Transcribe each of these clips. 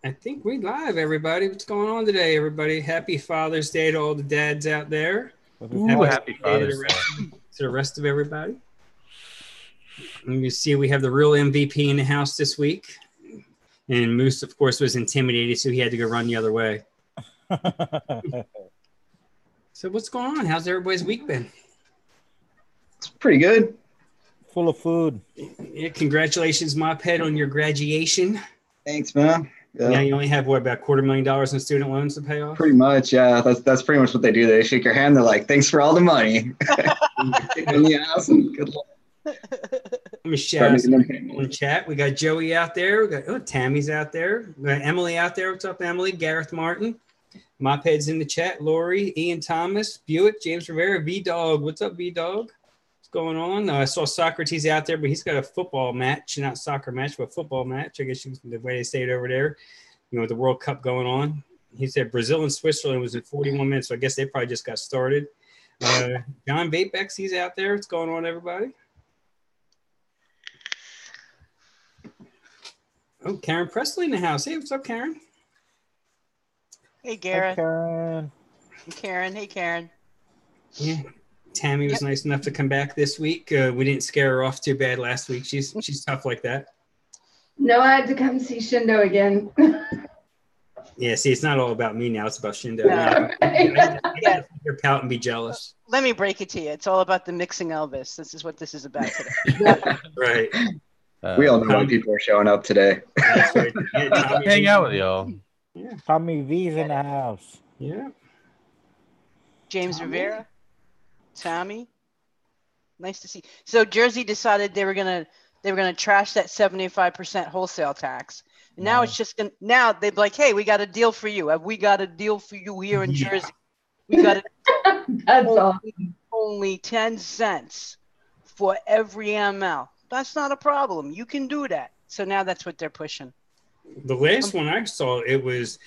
I think we live, everybody. What's going on today, everybody? Happy Father's Day to all the dads out there. Ooh, happy Father's Day to the rest of everybody. And you see we have the real MVP in the house this week. And Moose, of course, was intimidated, so he had to go run the other way. So what's going on? How's everybody's week been? It's pretty good. Full of food. Yeah, congratulations, Mophead, on your graduation. Thanks, man. Yeah. Now you only have, what, about $250,000 in student loans to pay off? Pretty much, yeah. That's pretty much what they do. They shake your hand. They're like, thanks for all the money. In the ass and good luck. Let me shout out some people in chat. We got Joey out there. We got Tammy's out there. We got Emily out there. What's up, Emily? Gareth Martin. Mophead's in the chat. Lori, Ian Thomas, Buick, James Rivera, V-Dog. What's up, V-Dog? What's going on? I saw Socrates out there, but he's got a football match, not soccer match, but a football match. I guess the way they say it over there, with the World Cup going on. He said Brazil and Switzerland was in 41 minutes, so I guess they probably just got started. John Vapex, he's out there. What's going on, everybody? Oh, Karen Presley in the house. Hey, what's up, Karen? Hey, Garrett. Hi, Karen. Karen. Hey, Karen. Yeah. Tammy was nice enough to come back this week. We didn't scare her off too bad last week. She's tough like that. No, I had to come see Shindo again. Yeah, see, it's not all about me now. It's about Shindo. No, I your pout and be jealous. Let me break it to you. It's all about the Mixin Elvis. This is what this is about today. Right. We all know why people are showing up today. That's right. Yeah, Hang out with y'all. Yeah. Tommy V's in the house. Yeah. James Rivera. Tommy. Nice to see. So Jersey decided they were gonna trash that 75% wholesale tax. And now it's just gonna they'd be like, hey, we got a deal for you. Have we got a deal for you here in Jersey? We got that's awesome. Only 10 cents for every ml. That's not a problem. You can do that. So now that's what they're pushing. The last one I saw, it was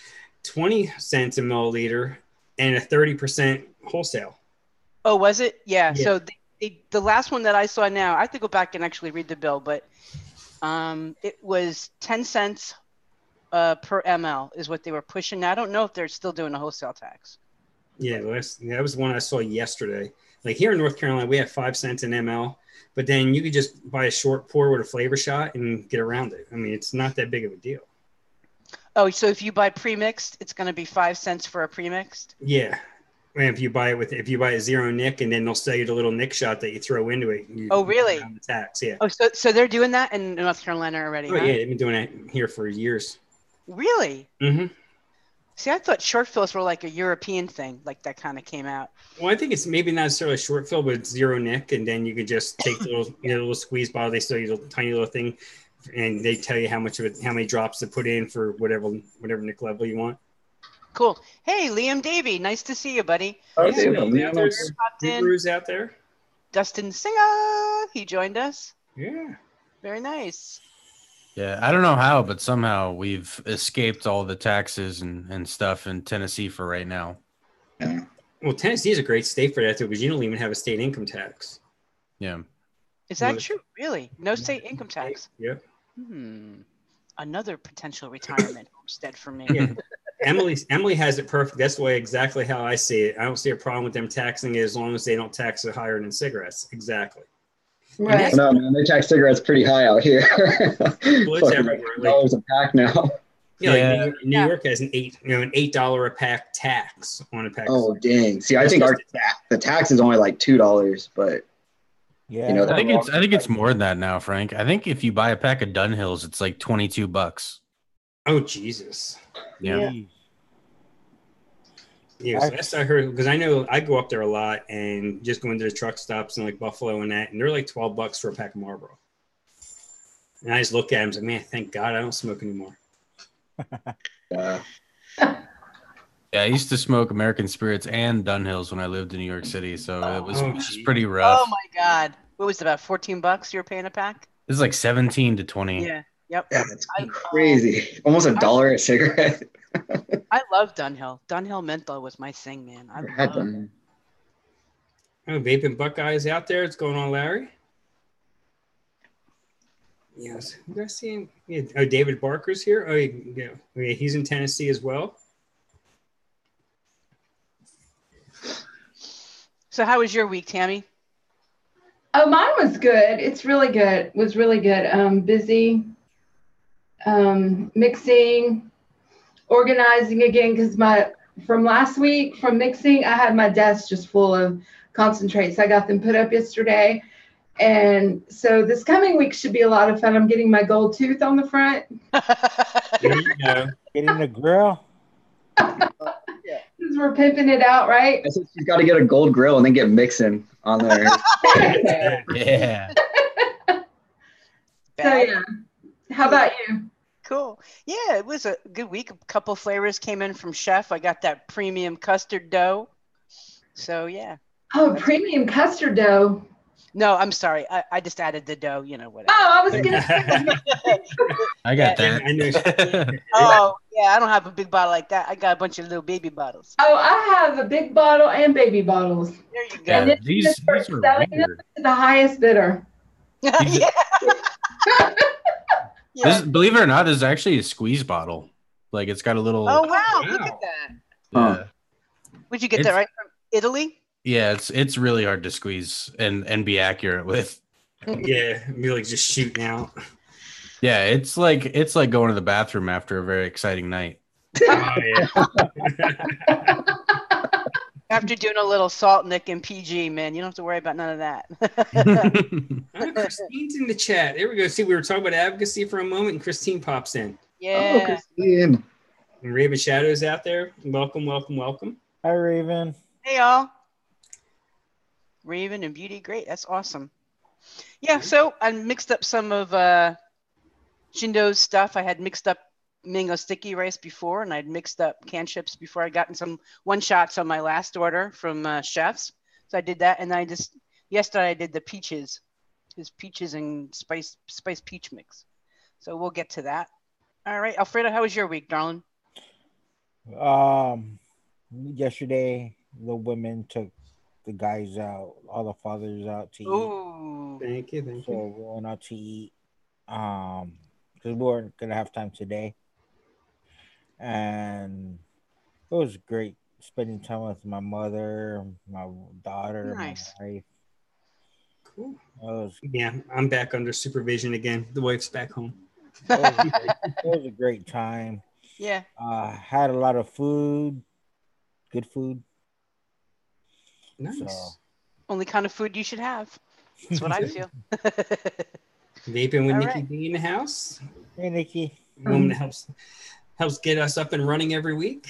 20 cents a milliliter and a 30% wholesale. Oh, was it? Yeah. So the last one that I saw now, I have to go back and actually read the bill, but it was 10 cents per ml is what they were pushing. Now, I don't know if they're still doing a wholesale tax. Yeah, that was one I saw yesterday. Like here in North Carolina, we have 5 cents an ml, but then you could just buy a short pour with a flavor shot and get around it. I mean, it's not that big of a deal. Oh, so if you buy pre-mixed, it's going to be 5 cents for a pre-mixed? Yeah. And if you buy a zero nick, and then they'll sell you the little nick shot that you throw into it. Oh, really? The tax, yeah. Oh, so they're doing that in North Carolina already? Oh, yeah, they've been doing it here for years. Really? Mm-hmm. See, I thought short fills were like a European thing, like that kind of came out. Well, I think it's maybe not necessarily a short fill, but it's zero nick, and then you could just take the little squeeze bottle. They sell you the tiny little thing, and they tell you how many drops to put in for whatever nick level you want. Cool. Hey, Liam Davey, nice to see you, buddy. Oh, Yeah, Liam's out there. Dustin Singer, he joined us. Yeah. Very nice. Yeah, I don't know how, but somehow we've escaped all the taxes and stuff in Tennessee for right now. Yeah. Well, Tennessee is a great state for that, too, because you don't even have a state income tax. Yeah. Is that true? Really? No state income tax? Yep. Another potential retirement homestead for me. Yeah. Emily has it perfect. That's the way exactly how I see it. I don't see a problem with them taxing it as long as they don't tax it higher than cigarettes. Exactly. Right. No, man, they tax cigarettes pretty high out here. It's everywhere. $8 a pack now. Yeah, like New York has an $8 a pack tax on a pack. Oh, dang. See, I think the tax is only like $2, but yeah, I think it's more than that now, Frank. I think if you buy a pack of Dunhills, it's like $22. Oh, Jesus. Yeah. Yeah, so that's I heard, because I know I go up there a lot and just go into the truck stops in like Buffalo and that, and they're like $12 for a pack of Marlboro. And I just look at them and say, man, thank God I don't smoke anymore. yeah, I used to smoke American Spirits and Dunhills when I lived in New York City, so it was just pretty rough. Oh my God. What was it, about $14 you were paying a pack? This is like 17 to 20. Yeah. Yep. yeah, that's crazy. Almost $1 a cigarette. I love Dunhill. Dunhill menthol was my thing, man. I had love them. Oh, Vaping Buckeyes out there. What's going on, Larry? Yes, you guys see him? Yeah. Oh, David Barker's here. Oh, yeah, he's in Tennessee as well. So how was your week, Tammy? Oh, mine was good. It's really good. It was really good. Busy, mixing, organizing again because from last week from mixing, I had my desk just full of concentrates. I got them put up yesterday. And so this coming week should be a lot of fun. I'm getting my gold tooth on the front. There you go. Getting the grill. Because we're pimping it out, right? I said she's got to get a gold grill and then get Mixin on there. Yeah. So yeah. How about you? Cool. Yeah, it was a good week. A couple flavors came in from Chef. I got that premium custard dough. So yeah. Oh, premium custard dough. No, I'm sorry. I just added the dough, whatever. Oh, I was gonna say. I got I know. that. Oh, yeah, I don't have a big bottle like that. I got a bunch of little baby bottles. Oh, I have a big bottle and baby bottles. There you go. Yeah, And then these start are selling them weird. to the highest bidder. Yeah. This, believe it or not, this is actually a squeeze bottle. Like it's got a little. Oh, wow. Look Wow. at that. Yeah. Would you get that right from Italy? Yeah, it's really hard to squeeze and be accurate with. Yeah, be like just shooting out. Yeah, it's like going to the bathroom after a very exciting night. Oh, yeah. After doing a little salt nick and PG, man, you don't have to worry about none of that. Oh, Christine's in the chat. There we go. See, we were talking about advocacy for a moment, and Christine pops in. Oh, Yeah. Christine. And Raven Shadow's out there. Welcome, welcome, welcome. Hi, Raven. Hey, y'all. Raven and Beauty, great. That's awesome. Yeah, so I mixed up some of Shindo's stuff. I had mixed up mango sticky rice before, and I'd mixed up canned chips before. I gotten some one-shots on my last order from Chef's. So I did that, and yesterday I did the peaches. His peaches and spice peach mix. So we'll get to that. All right, Alfredo, how was your week, darling? Yesterday the women took the guys out, all the fathers out to eat. Ooh. Thank you, thank So you. we went out to eat. Because we weren't gonna have time today. And it was great spending time with my mother, my daughter, Nice. my wife. Cool. It Yeah, I'm back under supervision again. The wife's back home. was a great time. Yeah. Had a lot of food, good food. Nice. So Only kind of food you should have. That's what I feel. Vaping with All Nikki right. B in the house. hey, Nikki. Woman that helps get us up and running every week.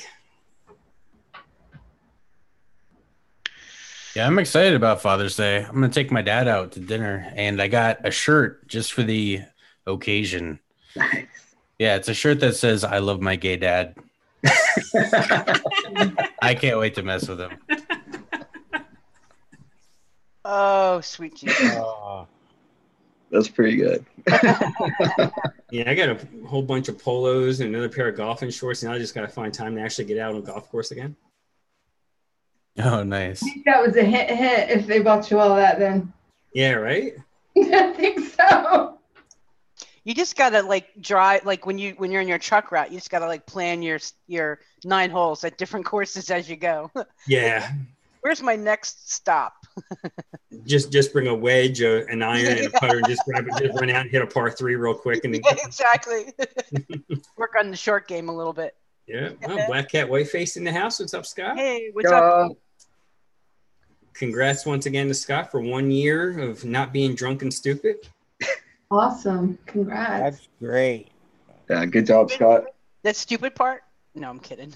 Yeah, I'm excited about Father's Day. I'm gonna take my dad out to dinner, and I got a shirt just for the occasion. Nice. Yeah, it's a shirt that says "I love my gay dad." I can't wait to mess with him. Oh, sweet Jesus. That's pretty good. Yeah, I got a whole bunch of polos and another pair of golfing shorts, and I just got to find time to actually get out on a golf course again. Oh, nice. I think that was a hint if they bought you all that then. Yeah, right? I think so. You just gotta drive when you're in your truck route. You just gotta plan your 9 holes at different courses as you go. Yeah. Where's my next stop? Just bring a wedge, an iron, and a putter, and just grab it, just run out and hit a par 3 real quick, and then Yeah, exactly. Work on the short game a little bit. yeah. Well, Black Cat Whiteface in the house. What's up, Scott? Hey, what's up? Congrats once again to Scott for 1 year of not being drunk and stupid. Awesome. Congrats. That's great. Yeah, good job, Scott. That stupid part? No, I'm kidding.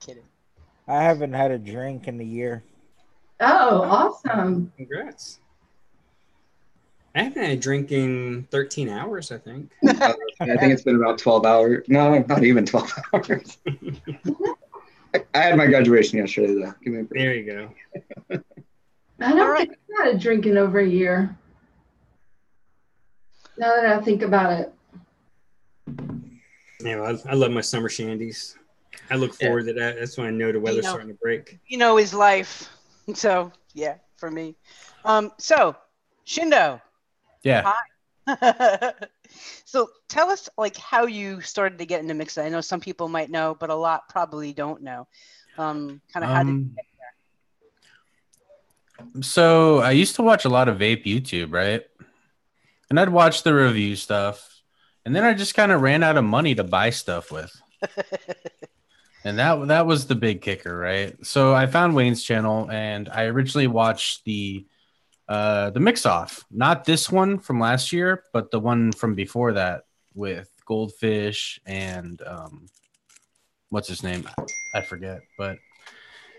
Kidding. I haven't had a drink in a year. Oh, awesome. Congrats. I haven't had a drink in 13 hours, I think. I think it's been about 12 hours. No, not even 12 hours. I had my graduation yesterday, though. Give me a break. There you go. I don't All right. think I've had a drink in over a year. Now that I think about it. Yeah, well, I love my summer shandies. I look forward to that. That's when I know the weather's starting to break. His life. So yeah, for me. So Shindo, Yeah. So tell us like how you started to get into mixing. I know some people might know, but a lot probably don't know. Kind of how did you get So I used to watch a lot of vape YouTube, right? And I'd watch the review stuff, and then I just kind of ran out of money to buy stuff with. And that was the big kicker, right? So I found Wayne's channel, and I originally watched the mix off, not this one from last year, but the one from before that with Goldfish and what's his name? I forget, but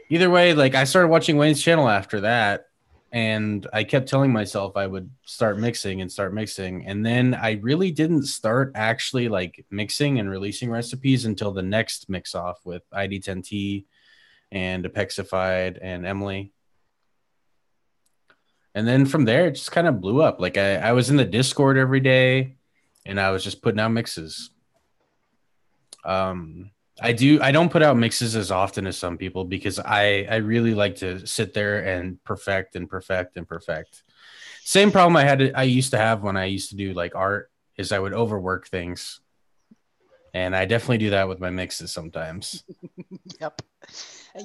either way, like I started watching Wayne's channel after that, and I kept telling myself I would start mixing, and then I really didn't start actually like mixing and releasing recipes until the next mix off with ID10T and Apexified and Emily. And then from there, it just kind of blew up. Like I was in the Discord every day, and I was just putting out mixes. I don't put out mixes as often as some people because I really like to sit there and perfect. Same problem I used to have when I used to do like art is I would overwork things. And I definitely do that with my mixes sometimes. Yep.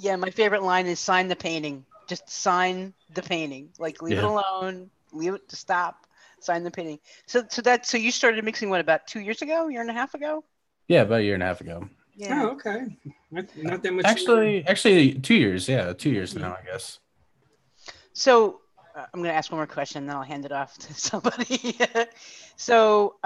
Yeah, my favorite line is sign the painting. Just sign the painting. Like leave it alone, leave it to stop, sign the painting. So you started mixing what, about 2 years ago, year and a half ago? Yeah, about a year and a half ago. Yeah. Oh, okay. Not that much. Actually 2 years. Yeah, 2 years now, I guess. So I'm going to ask one more question, then I'll hand it off to somebody. So,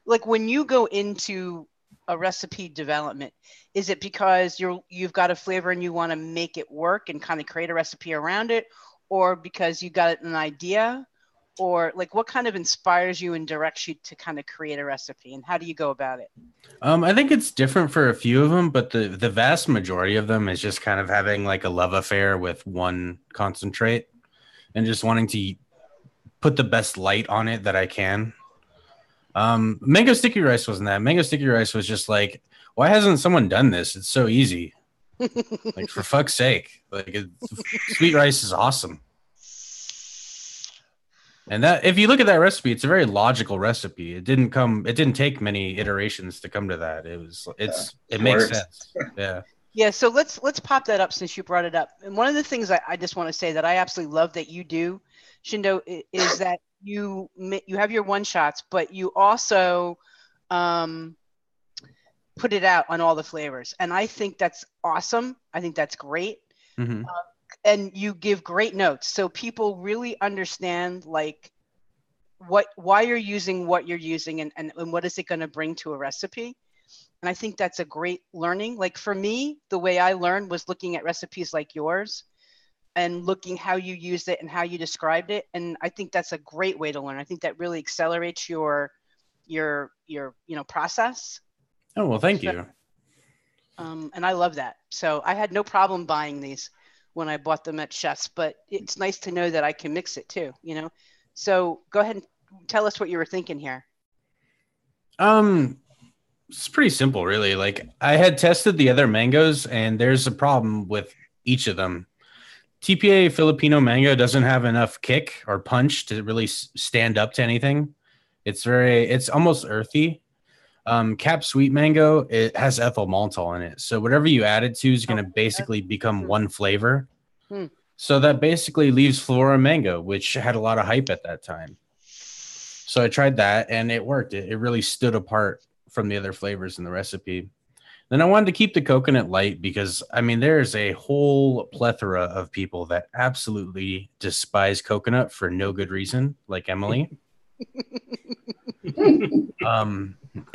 like when you go into a recipe development, is it because you've got a flavor and you want to make it work and kind of create a recipe around it, or because you got an idea, or like what kind of inspires you and directs you to kind of create a recipe, and how do you go about it? I think it's different for a few of them, but the vast majority of them is just kind of having like a love affair with one concentrate and just wanting to put the best light on it that I can. Mango sticky rice wasn't that. Mango sticky rice was just like, why hasn't someone done this? It's so easy. Like for fuck's sake, sweet rice is awesome. And that, if you look at that recipe, it's a very logical recipe. It didn't take many iterations to come to that. It makes sense. Yeah. Yeah. So let's pop that up since you brought it up. And one of the things I just want to say that I absolutely love that you do, Shindo, is that you have your one shots, but you also put it out on all the flavors. And I think that's awesome. I think that's great. Mm-hmm. And you give great notes, so people really understand like why you're using what you're using and what is it going to bring to a recipe. And I think that's a great learning. Like for me, the way I learned was looking at recipes like yours and looking how you used it and how you described it. And I think that's a great way to learn. I think that really accelerates your process. Oh, well, thank you. And I love that. So I had no problem buying these when I bought them at Chef's, but it's nice to know that I can mix it too, So go ahead and tell us what you were thinking here. It's pretty simple, really. Like I had tested the other mangoes, and there's a problem with each of them. TPA Filipino mango doesn't have enough kick or punch to really stand up to anything. It's almost earthy. Cap sweet mango, it has ethyl maltol in it, so whatever you add it to is going to basically become one flavor. So that basically leaves Flora mango, which had a lot of hype at that time. So I tried that, and it worked. It really stood apart from the other flavors in the recipe. Then I wanted to keep the coconut light because, I mean, there's a whole plethora of people that absolutely despise coconut for no good reason, like Emily.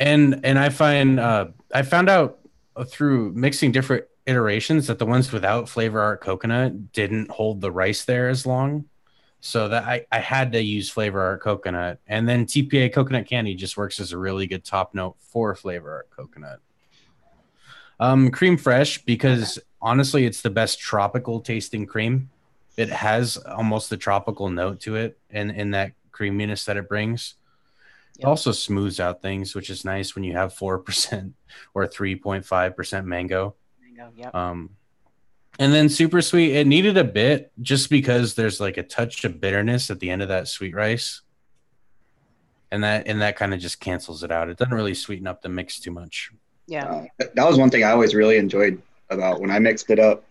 And I found out through mixing different iterations that the ones without flavor art coconut didn't hold the rice there as long. So that I had to use flavor art coconut, and then TPA coconut candy just works as a really good top note for flavor art coconut. Cream fresh, because honestly, it's the best tropical tasting cream. It has almost the tropical note to it, and in that creaminess that it brings. It also smooths out things, which is nice when you have 4% or 3.5% mango. Yep. And then super sweet, it needed a bit just because there's like a touch of bitterness at the end of that sweet rice. and that kind of just cancels it out. It doesn't really sweeten up the mix too much. Yeah. That was one thing I always really enjoyed about when I mixed it up.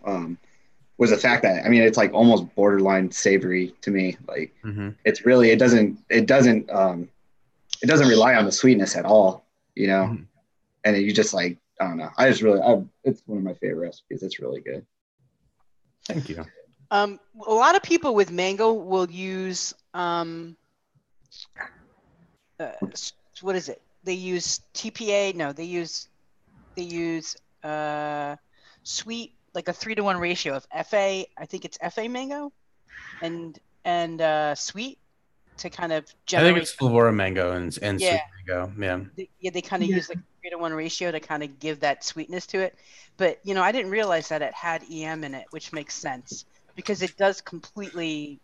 Was the fact that, I mean, it's like almost borderline savory to me. Like it's really, it doesn't rely on the sweetness at all, you know? And you just like, I don't know. It's one of my favorite recipes. It's really good. Thank you. A lot of people with mango will use, what is it? They use TPA. No, they use sweet, like a 3-to-1 ratio of FA. I think it's FA mango and sweet to kind of generate. I think it's Labora mango and sweet mango. Yeah. They kind of use like 3-to-1 ratio to kind of give that sweetness to it. But I didn't realize that it had EM in it, which makes sense because it does completely,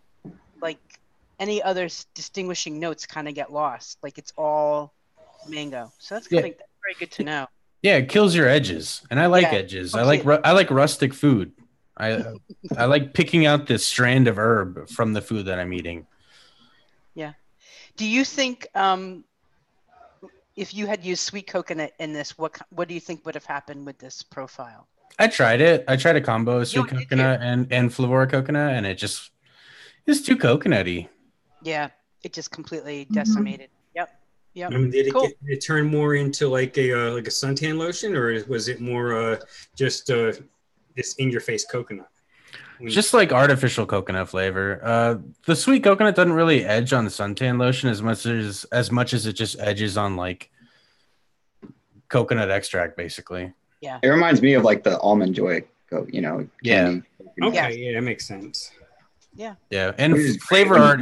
like any other distinguishing notes kind of get lost. Like it's all mango. So that's kind of very good to know. Yeah, it kills your edges, and I like edges. I like rustic food. I like picking out this strand of herb from the food that I'm eating. Yeah. Do you think if you had used sweet coconut in this, what do you think would have happened with this profile? I tried it. I tried a combo of sweet coconut and Flora coconut, and it's too coconutty. Yeah, it just completely decimated. Yep. Did it turn more into like a suntan lotion, or was it more just this in your face coconut? Just like artificial coconut flavor. The sweet coconut doesn't really edge on the suntan lotion as much as it just edges on like coconut extract, basically. Yeah. It reminds me of like the almond joy, candy. Yeah. Okay. Yeah, that makes sense. Yeah. Yeah, and flavor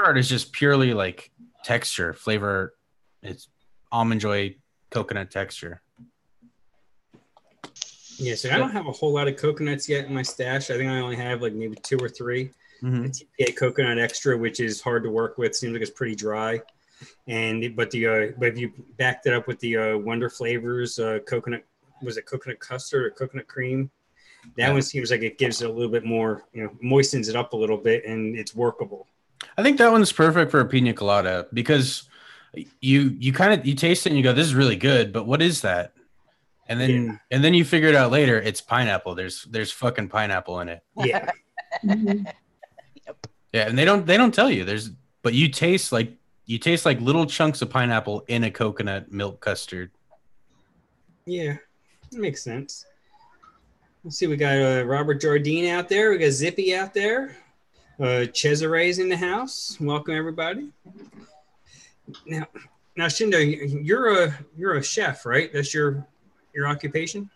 art is just purely like texture. Flavor, it's almond joy coconut texture. Yeah, so I don't have a whole lot of coconuts yet in my stash. I think I only have like maybe 2 or 3. TPA coconut extra, which is hard to work with, seems like it's pretty dry. But if you backed it up with the Wonder Flavors coconut, was it coconut custard or coconut cream? That one seems like it gives it a little bit more, moistens it up a little bit, and it's workable. I think that one's perfect for a pina colada because you taste it and you go, this is really good, but what is that? And then you figure it out later, it's pineapple. There's fucking pineapple in it. Yeah. Yeah, and they don't tell you. But you taste like little chunks of pineapple in a coconut milk custard. Yeah, that makes sense. Let's see, we got Robert Jardine out there. We got Zippy out there. Cesare's in the house. Welcome everybody. Now, Shindo, you're a chef, right? That's your occupation?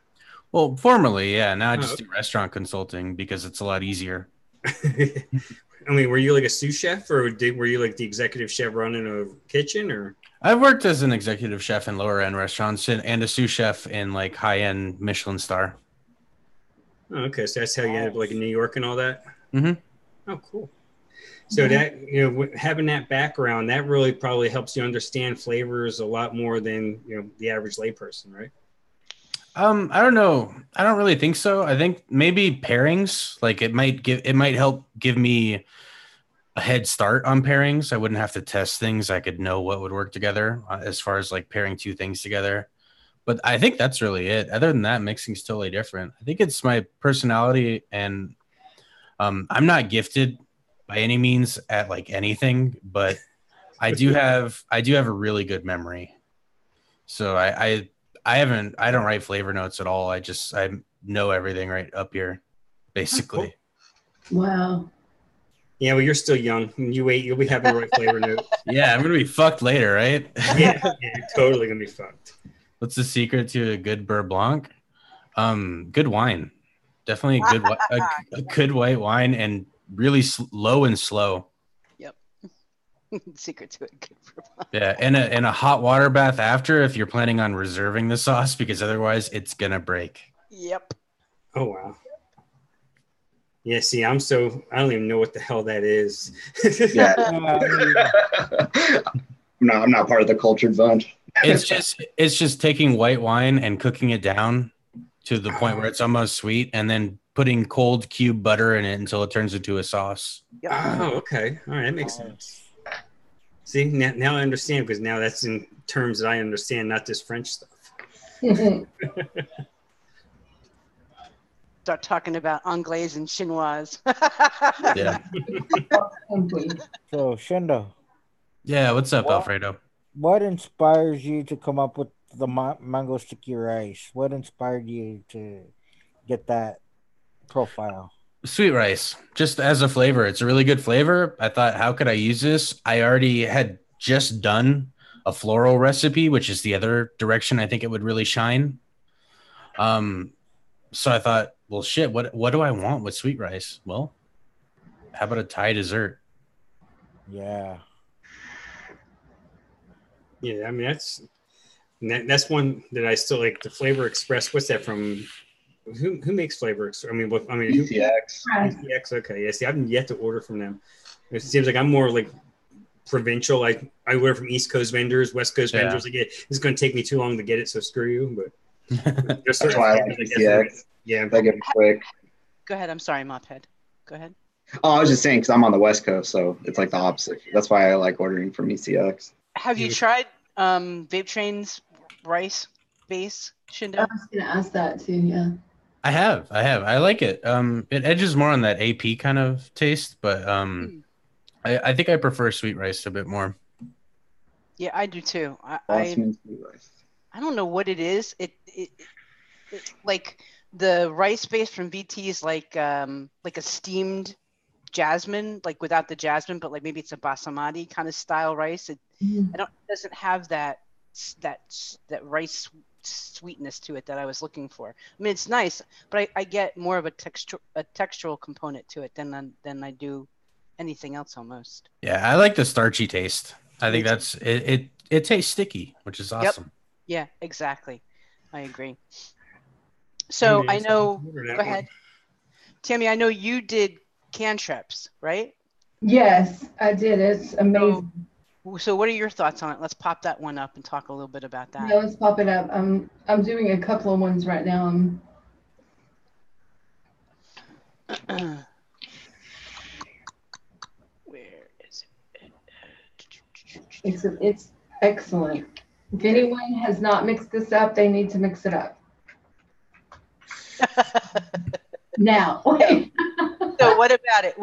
Well, formerly, yeah. Now I just do restaurant consulting because it's a lot easier. I mean, were you like a sous chef, or were you like the executive chef running a kitchen, or? I've worked as an executive chef in lower end restaurants and a sous chef in like high end Michelin star. Oh, okay, so that's how you ended up like in New York and all that. Oh, cool. So that having that background, that really probably helps you understand flavors a lot more than the average layperson, right? I don't know. I don't really think so. I think maybe pairings, like it might help give me a head start on pairings. I wouldn't have to test things. I could know what would work together as far as like pairing 2 things together. But I think that's really it. Other than that, mixing's totally different. I think it's my personality, and I'm not gifted by any means at like anything, but I do have a really good memory. So I don't write flavor notes at all. I know everything right up here, basically. Wow. Yeah, well, you're still young. You wait, you'll be having the right flavor note. Yeah, I'm gonna be fucked later, right? Yeah, you're totally gonna be fucked. What's the secret to a good Beurre Blanc? Good wine. Definitely a good white wine, and really low and slow. Yep. Secret to it. Good Beurre Blanc. Yeah, and a hot water bath after if you're planning on reserving the sauce, because otherwise it's gonna break. Yep. Oh wow. Yeah, see, I don't even know what the hell that is. Yeah. I'm not part of the cultured bunch. It's just taking white wine and cooking it down to the point where it's almost sweet, and then putting cold cube butter in it until it turns into a sauce. Yep. Oh, okay. All right, that makes sense. See, now I understand, because now that's in terms that I understand, not this French stuff. Start talking about Anglaise and Chinoise. Yeah. So, Shindo. Yeah, what's up, Alfredo? What inspires you to come up with the mango sticky rice? What inspired you to get that profile? Sweet rice, just as a flavor. It's a really good flavor. I thought, how could I use this? I already had just done a floral recipe, which is the other direction I think it would really shine. So I thought, well, shit, what do I want with sweet rice? Well, how about a Thai dessert? Yeah. Yeah, I mean that's one that I still like. The Flavor Express. What's that from? Who makes Flavor Express? PCX. PCX. Okay, yeah. See, I haven't yet to order from them. It seems like I'm more like provincial. Like I order from East Coast vendors, West Coast vendors. Like it's going to take me too long to get it. So screw you. But That's why I like PCX. Yeah, I get it quick. Go ahead. I'm sorry, Mophead. Go ahead. Oh, I was just saying, because I'm on the West Coast, so it's like the opposite. That's why I like ordering from ECX. Have you tried Vape Train's rice base, Shindo? I was gonna ask that too. Yeah. I have. I like it. It edges more on that AP kind of taste, but I think I prefer sweet rice a bit more. Yeah, I do too. Awesome sweet rice. I don't know what it is. It like the rice base from VT is like a steamed jasmine, like without the jasmine, but like maybe it's a basmati kind of style rice. It doesn't have that rice sweetness to it that I was looking for. I mean, it's nice, but I get more of a textural component to it than I do anything else almost. Yeah, I like the starchy taste. I think that's it. It tastes sticky, which is awesome. Yep. Yeah, exactly. I agree. So I know. Go ahead, Tammy. I know you did cantrips, right? Yes, I did. It's amazing. So what are your thoughts on it? Let's pop that one up and talk a little bit about that. Yeah, let's pop it up. I'm doing a couple of ones right now. Where is it? It's excellent. If anyone has not mixed this up, they need to mix it up. Now. So what about it?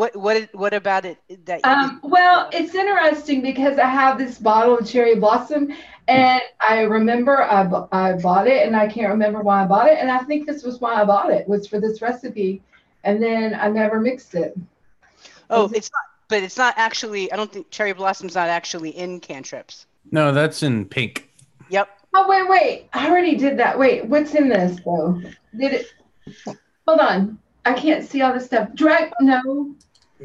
What about it that well, it's interesting because I have this bottle of cherry blossom, and I remember I bought it, and I can't remember why I bought it, and I think this was why I bought it, was for this recipe, and then I never mixed it. Oh, it's not, but it's not actually. I don't think cherry blossom's not actually in cantrips. No, that's in pink. Yep. Oh wait! I already did that. Wait, what's in this though? Did it? Hold on. I can't see all this stuff. No.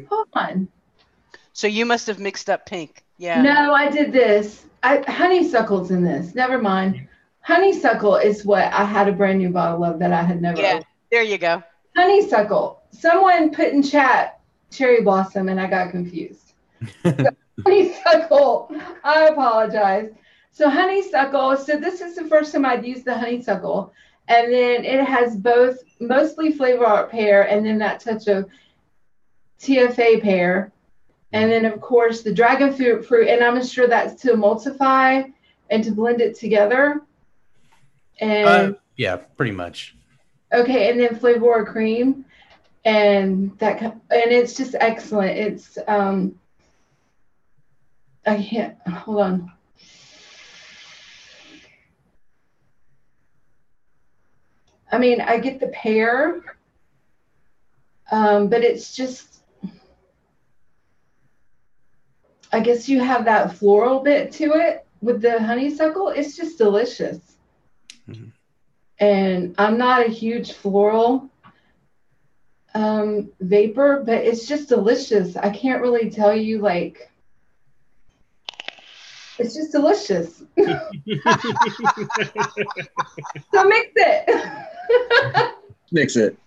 Hold on. So you must have mixed up pink. Yeah. No, I did this. Honeysuckle's in this. Never mind. Honeysuckle is what I had a brand new bottle of that I had never opened. There you go. Honeysuckle. Someone put in chat cherry blossom and I got confused. So, honeysuckle. I apologize. So honeysuckle. So this is the first time I'd used the honeysuckle. And then it has both mostly flavor art pear and then that touch of TFA pear. And then, of course, the dragon fruit. And I'm sure that's to emulsify and to blend it together. And yeah, pretty much. Okay. And then flavor cream. And it's just excellent. It's, I can't, hold on. I mean, I get the pear, but it's just, I guess you have that floral bit to it with the honeysuckle. It's just delicious. Mm-hmm. And I'm not a huge floral vapor, but it's just delicious. I can't really tell you, like, it's just delicious. So mix it. Mix it.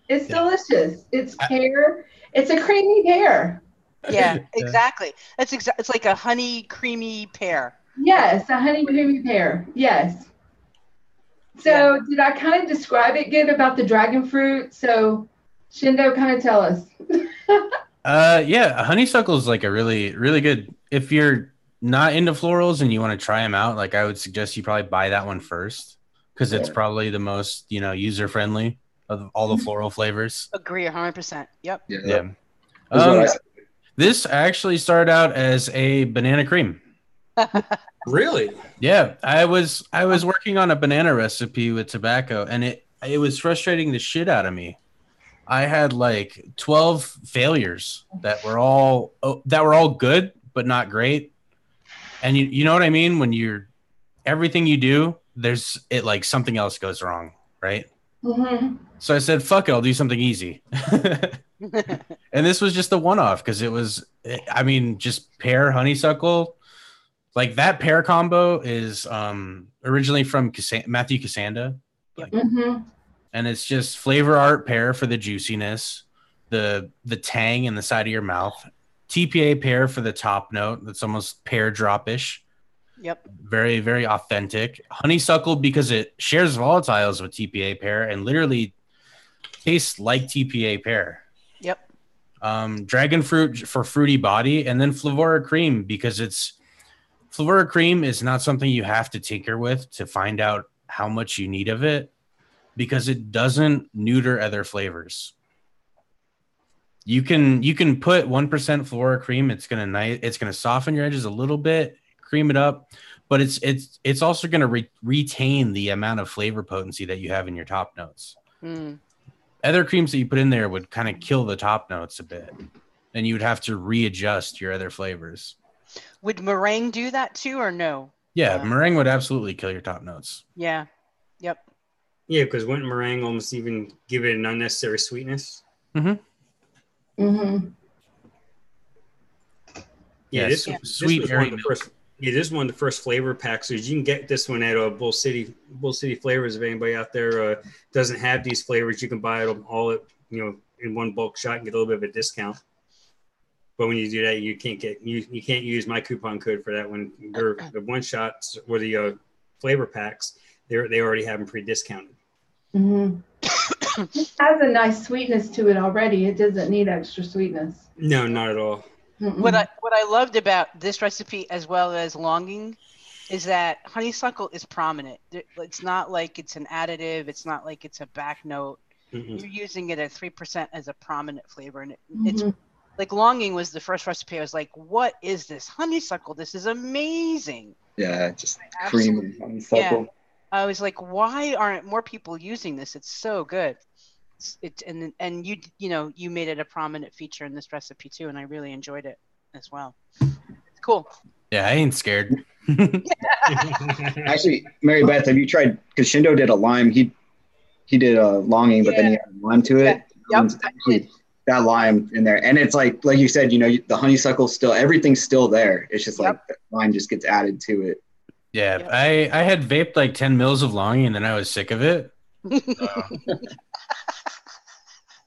It's delicious. It's pear. It's a creamy pear. Yeah, exactly. It's like a honey creamy pear. Yes, a honey creamy pear. Yes. So did I kind of describe it good about the dragon fruit? So Shindo, kind of tell us. Yeah, honeysuckle is like a really, really good if you're not into florals and you want to try them out, like I would suggest you probably buy that one first because it's probably the most, user friendly of all the floral flavors. Agree 100%. Yep. Yeah. This actually started out as a banana cream. Really? Yeah, I was working on a banana recipe with tobacco, and it was frustrating the shit out of me. I had like 12 failures that were all good but not great. And you know what I mean? When you're everything you do, like something else goes wrong, right? Mm-hmm. So I said, fuck it, I'll do something easy. And this was just a one-off because it was, just pear honeysuckle. Like that pear combo is originally from Matthew Cassanda. And it's just flavor art pear for the juiciness, the tang in the side of your mouth, TPA pear for the top note. That's almost pear drop-ish. Yep. Very, very authentic. Honeysuckle because it shares volatiles with TPA pear and literally tastes like TPA pear. Yep. Dragon fruit for fruity body, and then Flavora cream because Flavora cream is not something you have to tinker with to find out how much you need of it because it doesn't neuter other flavors. You can put 1% Flavora cream. It's gonna soften your edges a little bit, cream it up, but it's also gonna retain the amount of flavor potency that you have in your top notes. Other creams that you put in there would kind of kill the top notes a bit, and you would have to readjust your other flavors. Would meringue do that too, or no? Yeah, meringue would absolutely kill your top notes. Yeah. Yep. Yeah, because wouldn't meringue almost even give it an unnecessary sweetness? Mm-hmm. Mm-hmm. Yeah, this sweet was one of the first. Yeah, this is one of the first flavor packs. So you can get this one at Bull City Flavors. If anybody out there doesn't have these flavors, you can buy it all in one bulk shot and get a little bit of a discount. But when you do that, you can't use my coupon code for that one. The one shots or the flavor packs, they already have them pre-discounted. Mm-hmm. It has a nice sweetness to it already. It doesn't need extra sweetness. No, not at all. Mm-mm. What I loved about this recipe as well as longing is that honeysuckle is prominent. It's not like it's an additive. It's not like it's a back note. Mm-hmm. You're using it at 3% as a prominent flavor, and it's like longing was the first recipe. I was like, "What is this honeysuckle? This is amazing!" Yeah, just cream and honeysuckle. Yeah. I was like, "Why aren't more people using this? It's so good." And you made it a prominent feature in this recipe too, and I really enjoyed it as well. It's cool. Yeah, I ain't scared. Actually, Mary Beth, have you tried? Because Shindo did a lime. He did a longing, but then he added lime to it. Yep. Actually, that lime in there, and it's like you said, the honeysuckle still, everything's still there. It's just like the lime just gets added to it. Yeah, yep. I had vaped like 10 mils of longing, and then I was sick of it.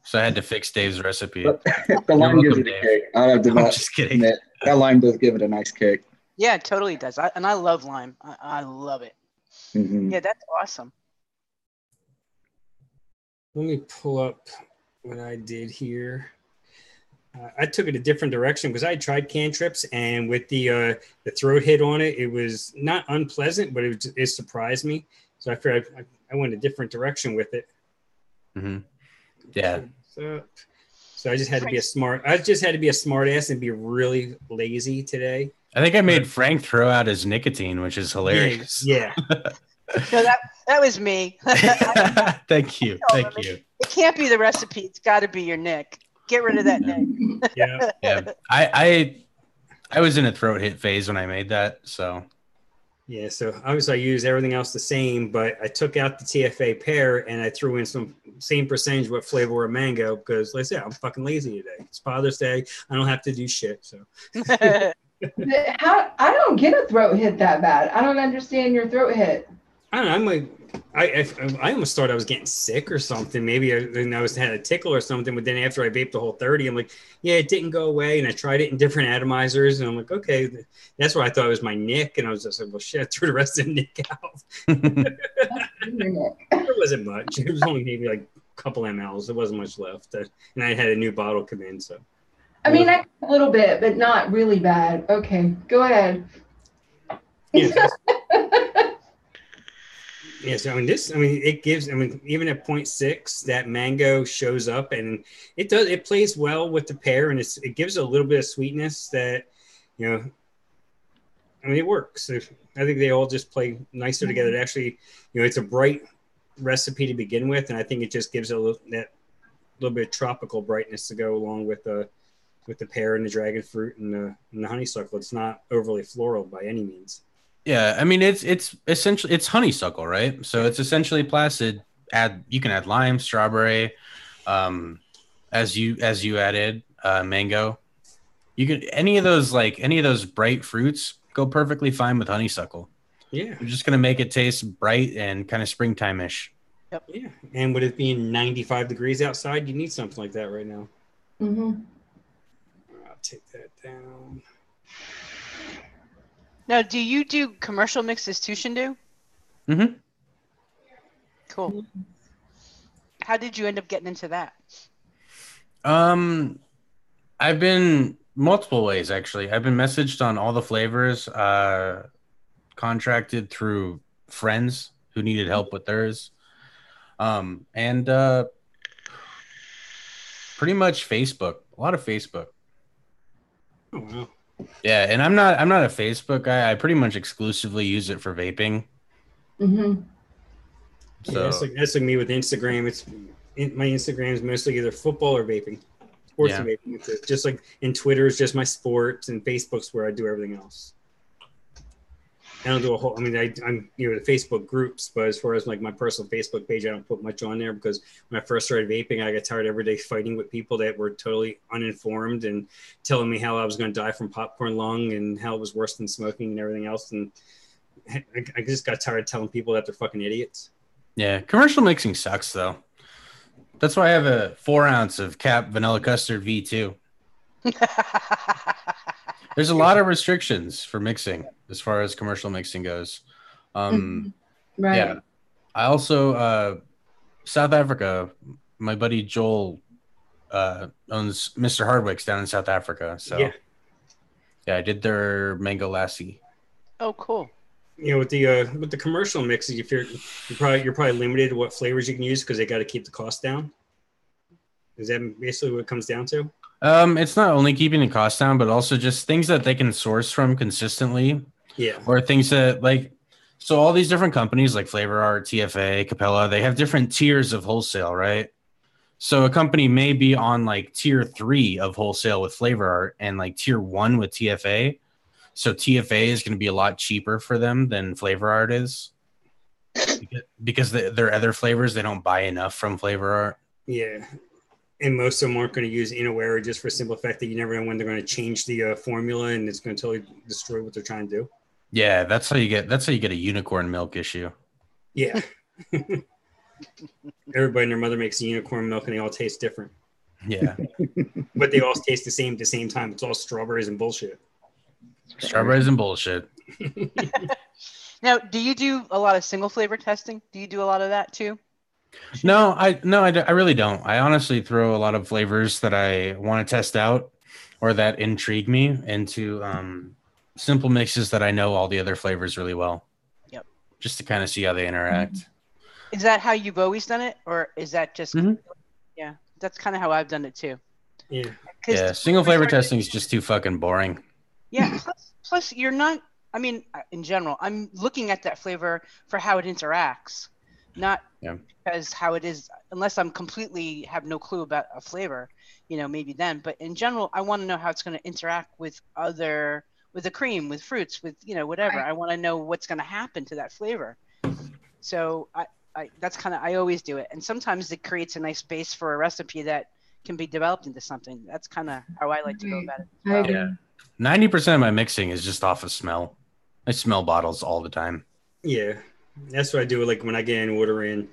So I had to fix Dave's recipe. The lime gives it a kick. I'm just kidding. That lime does give it a nice kick. Yeah, it totally does. And I love lime. I love it. Mm-hmm. Yeah, that's awesome. Let me pull up what I did here. I took it a different direction because I tried cantrips, and with the throat hit on it, it was not unpleasant, but it surprised me. So I figured I went a different direction with it. Mm-hmm. Yeah. So I just had to be a smart ass and be really lazy today. I think I made Frank throw out his nicotine, which is hilarious. Yeah. So that was me. Thank you. It can't be the recipe. It's got to be your Nick. Get rid of that Nick. Yeah. I was in a throat hit phase when I made that, so. Yeah, so obviously I used everything else the same, but I took out the TFA pear and I threw in some same percentage with flavor of mango because, like I said, I'm fucking lazy today. It's Father's Day. I don't have to do shit. So I don't get a throat hit that bad. I don't understand your throat hit. I don't know. I'm like, I almost thought I was getting sick or something. Maybe I had a tickle or something. But then after I vaped the whole 30, I'm like, yeah, it didn't go away. And I tried it in different atomizers, and I'm like, okay, that's what I thought it was my Nick. And I was just like, well, shit, I threw the rest of the Nick out. It wasn't much. It was only maybe like a couple mLs. There wasn't much left. And I had a new bottle come in, so. I mean, a little bit, but not really bad. Okay, go ahead. Yes. Yes, it gives, even at 0.6, that mango shows up and it plays well with the pear, and it gives a little bit of sweetness that, it works. I think they all just play nicer together. It actually, it's a bright recipe to begin with, and I think it just gives that little bit of tropical brightness to go along with the pear and the dragon fruit and the honeysuckle. It's not overly floral by any means. Yeah, it's essentially it's honeysuckle, right? So it's essentially placid. You can add lime, strawberry, as you added mango. You can any of those bright fruits go perfectly fine with honeysuckle. Yeah, you're just gonna make it taste bright and kind of springtime-ish. Yep. Yeah, and with it being 95 degrees outside, you need something like that right now. Mm-hmm. I'll take that down. Now, do you do commercial mixes too, Shindu? Mm-hmm. Cool. How did you end up getting into that? I've been multiple ways, actually. I've been messaged on all the flavors, contracted through friends who needed help with theirs. And pretty much Facebook, a lot of Facebook. Oh, wow. Yeah, and I'm not a Facebook guy. I pretty much exclusively use it for vaping. Mm-hmm. So yeah, that's like me with Instagram. My Instagram is mostly either football or vaping, sports and vaping. It's just like in Twitter is just my sports, and Facebook's where I do everything else. I don't do a whole. I'm the Facebook groups, but as far as like my personal Facebook page, I don't put much on there because when I first started vaping, I got tired every day fighting with people that were totally uninformed and telling me how I was going to die from popcorn lung and how it was worse than smoking and everything else. And I just got tired of telling people that they're fucking idiots. Yeah, commercial mixing sucks though. That's why I have a 4 ounce of Cap Vanilla Custard V2. There's a lot of restrictions for mixing as far as commercial mixing goes. Right. Yeah. I also, South Africa, my buddy Joel owns Mr. Hardwick's down in South Africa. So yeah, I did their mango lassi. Oh, cool. With the commercial mixes, you're probably limited to what flavors you can use because they got to keep the cost down. Is that basically what it comes down to? It's not only keeping the cost down, but also just things that they can source from consistently. Yeah. Or things that so all these different companies like Flavor Art, TFA, Capella, they have different tiers of wholesale, right? So a company may be on like tier 3 of wholesale with Flavor Art and like tier 1 with TFA. So TFA is going to be a lot cheaper for them than Flavor Art is because their other flavors, they don't buy enough from Flavor Art. Yeah. And most of them aren't going to use Inaware just for the simple fact that you never know when they're going to change the formula and it's going to totally destroy what they're trying to do. Yeah, that's how you get a unicorn milk issue. Yeah. Everybody and their mother makes unicorn milk and they all taste different. Yeah. But they all taste the same at the same time. It's all strawberries and bullshit. Strawberries and bullshit. Now, do you do a lot of single flavor testing? Do you do a lot of that too? No, I really don't. I honestly throw a lot of flavors that I want to test out or that intrigue me into simple mixes that I know all the other flavors really well. Yep. Just to kind of see how they interact. Is that how you've always done it, or is that just? Mm-hmm. Yeah, that's kind of how I've done it too. Yeah. Yeah, single flavor testing is just too fucking boring. Yeah. Plus, you're not. I mean, in general, I'm looking at that flavor for how it interacts, not because how it is. Unless I'm completely have no clue about a flavor, maybe then. But in general, I want to know how it's going to interact with the cream, with fruits, with whatever. Right. I want to know what's going to happen to that flavor. So that's kind of I always do it, and sometimes it creates a nice base for a recipe that can be developed into something. That's kind of how I like to go about it. Well. Yeah, 90% of my mixing is just off of smell. I smell bottles all the time. Yeah, that's what I do. Like when I get an order in,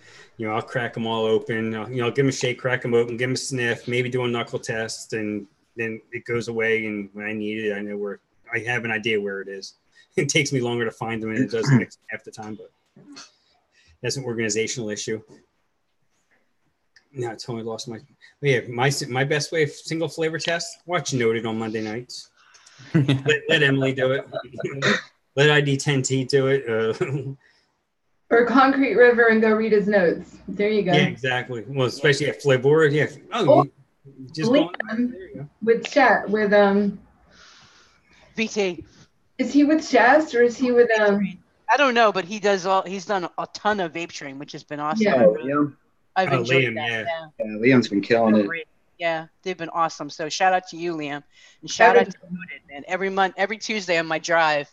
I'll crack them all open. I'll give them a shake, crack them open, give them a sniff, maybe do a knuckle test, and then it goes away. And when I need it, I know where I have an idea where it is. It takes me longer to find them, and it does mix half the time, but that's an organizational issue. No, I totally lost my. Yeah, my best way of single flavor test. Watch Noted on Monday nights. let Emily do it. Let ID10T do it. Or Concrete River and go read his notes. There you go. Yeah, exactly. Well, especially at Labora. Yeah. Oh, You just Liam there you go. with Chet with VT. Is he with Chest or is he with I don't know, but he's done a ton of vape train, which has been awesome. Yeah. Oh, Liam. I've enjoyed Liam, that. yeah. Liam's been killing it. Yeah, they've been awesome. So shout out to you, Liam, and shout out to Noted, man. Every Tuesday on my drive,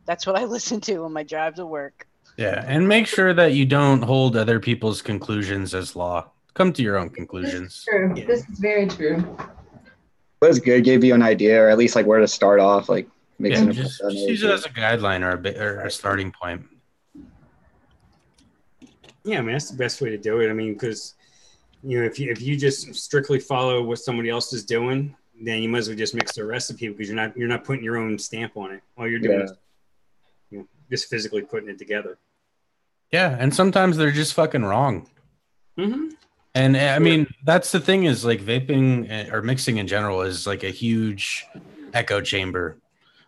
that's what I listen to on my drive to work. Yeah, and make sure that you don't hold other people's conclusions as law. Come to your own conclusions. This is true. Yeah. This is very true. It was good. Gave you an idea, or at least like where to start off. Like mixing Just use it as a guideline or a starting point. Yeah, I mean that's the best way to do it. I mean, because if you just strictly follow what somebody else is doing, then you might as well just mix the recipe because you're not putting your own stamp on it. All you're doing is just physically putting it together. Yeah, and sometimes they're just fucking wrong. Mm-hmm. And I mean, that's the thing is like vaping or mixing in general is like a huge echo chamber.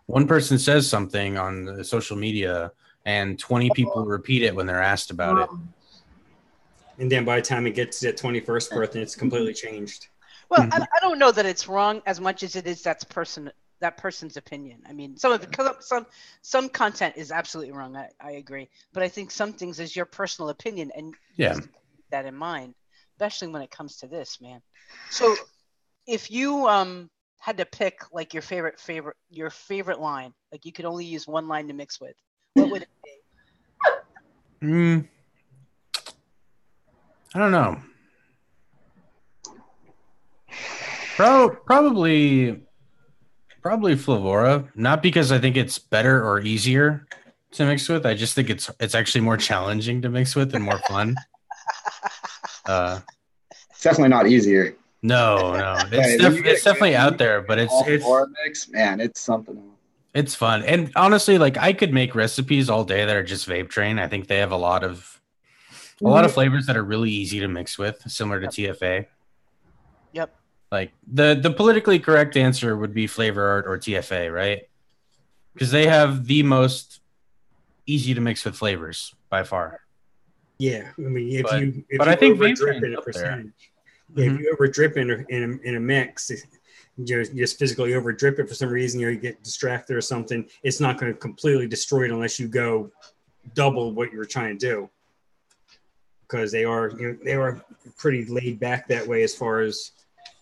One person says something on social media and 20 people repeat it when they're asked about it. And then by the time it gets to that 21st birthday, it's completely changed. Well, I don't know that it's wrong as much as it is that person's opinion. I mean, some content is absolutely wrong. I agree, but I think some things is your personal opinion, and you have to keep that in mind, especially when it comes to this, man. So, if you had to pick like your favorite line, like you could only use one line to mix with, what would it be? I don't know. Probably Flavora, not because I think it's better or easier to mix with. I just think it's actually more challenging to mix with and more fun. It's definitely not easier. No, it's definitely out there, but it's mix, man, it's something. It's fun, and honestly, like I could make recipes all day that are just vape train. I think they have a lot of flavors that are really easy to mix with, similar to TFA. Yep. Like the politically correct answer would be Flavor Art or TFA, right? Because they have the most easy to mix with flavors by far. Yeah, I mean, if you over drip in a percentage, if you over drip in a mix, you just physically over drip it for some reason, you get distracted or something. It's not going to completely destroy it unless you go double what you were trying to do. Because they are pretty laid back that way as far as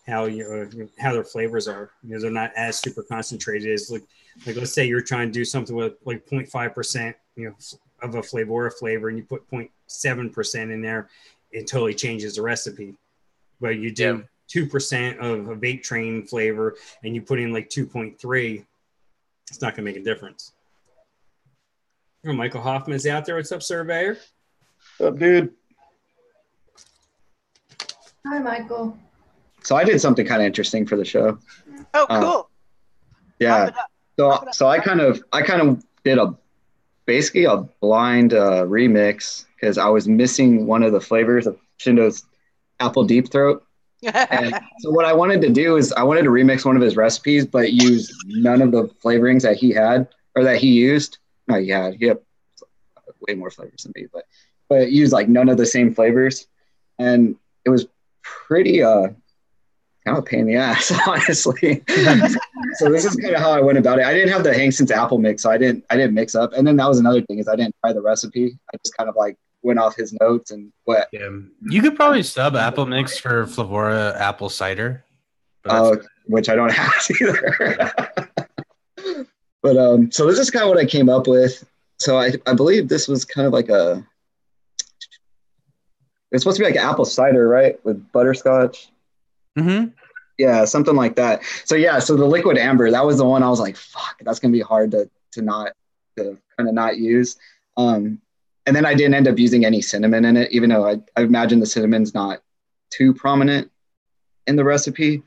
how their flavors are. They're not as super concentrated as like let's say you're trying to do something with like 0.5%, of a Flavora flavor, and you put 0.7% in there, it totally changes the recipe. But you do 2% of a vape train flavor, and you put in like 2.3, it's not gonna make a difference. Oh, Michael Hoffman's out there. What's up, Surveyor? What's up, dude? Hi, Michael. So I did something kind of interesting for the show. Oh, cool. Yeah. So I kind of did basically a blind remix because I was missing one of the flavors of Shindo's Apple Deep Throat. And so what I wanted to do is I wanted to remix one of his recipes, but use none of the flavorings that he had or that he used. No, he had way more flavors than me, but use like none of the same flavors, and it was pretty kind of a pain in the ass, honestly. So this is kind of how I went about it. I didn't have the Hankton's apple mix, so I didn't mix up. And then that was another thing is I didn't try the recipe. I just kind of like went off his notes and what. Yeah, you could probably sub apple mix for Flavora apple cider, which I don't have either. But so this is kind of what I came up with. So I believe this was kind of like it's supposed to be like apple cider, right, with butterscotch. Mm-hmm. Yeah, something like that. So the liquid amber, that was the one I was like, fuck, that's gonna be hard to not use. And then I didn't end up using any cinnamon in it, even though I imagine the cinnamon's not too prominent in the recipe.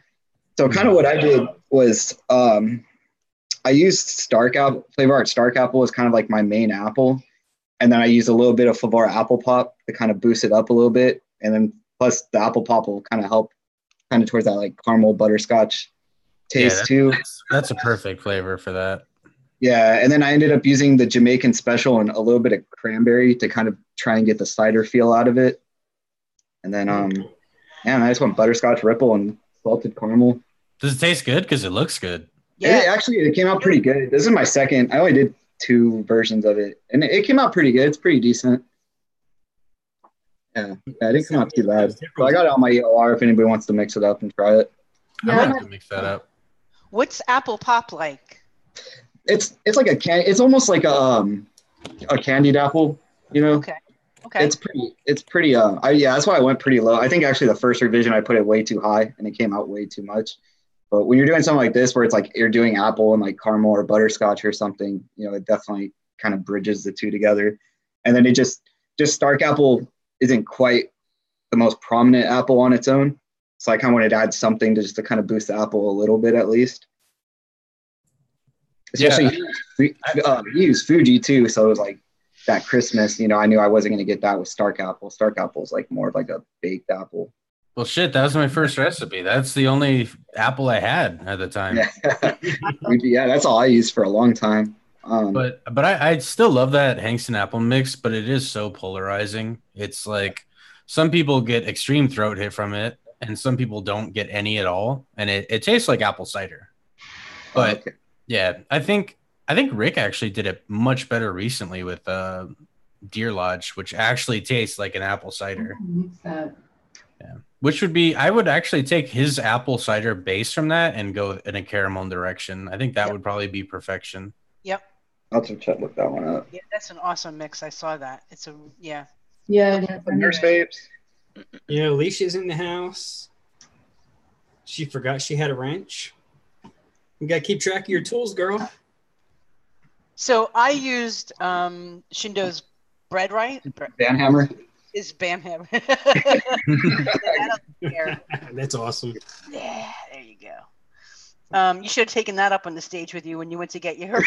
So kind of what I did was I used Flavor Art Stark Apple as kind of like my main apple. And then I used a little bit of Flavora Apple Pop to kind of boost it up a little bit. And then Plus the apple pop will kind of help kind of towards that like caramel butterscotch taste too. That's a perfect flavor for that. Yeah, and then I ended up using the Jamaican Special and a little bit of cranberry to kind of try and get the cider feel out of it. And then and I just went butterscotch ripple and salted caramel. Does it taste good? Because it looks good. Yeah, it came out pretty good. This is my second. I only did 2 versions of it, and it came out pretty good. It's pretty decent. Yeah, it didn't come out too bad. So I got it on my ELR if anybody wants to mix it up and try it. Yeah, I'd like to mix that up. What's apple pop like? It's like it's almost like a candied apple, you know. Okay. It's pretty that's why I went pretty low. I think actually the first revision I put it way too high and it came out way too much. But when you're doing something like this where it's like you're doing apple and like caramel or butterscotch or something, you know, it definitely kind of bridges the two together. And then it just Stark apple isn't quite the most prominent apple on its own. So I kind of wanted to add something to kind of boost the apple a little bit at least. Especially he used Fuji too, so it was like that Christmas, you know, I knew I wasn't going to get that with Stark apple. Stark apple is like more of like a baked apple. Well, shit, that was my first recipe. That's the only apple I had at the time. Yeah, that's all I used for a long time. But I still love that Hankston apple mix, but it is so polarizing. It's like some people get extreme throat hit from it, and some people don't get any at all, and it tastes like apple cider. But yeah, I think Rick actually did it much better recently with Deer Lodge, which actually tastes like an apple cider. Yeah, which would be I would actually take his apple cider base from that and go in a caramel direction. I think that would probably be perfection. Yep. I'll have to look that one up. Yeah, that's an awesome mix. I saw that. It's Yeah. Nurse babes. Yeah, Alicia's in the house. She forgot she had a wrench. You gotta keep track of your tools, girl. So I used Shindo's bread, right? Band hammer. Is Bam Hammer. That's awesome. Yeah, there you go. You should have taken that up on the stage with you when you went to get your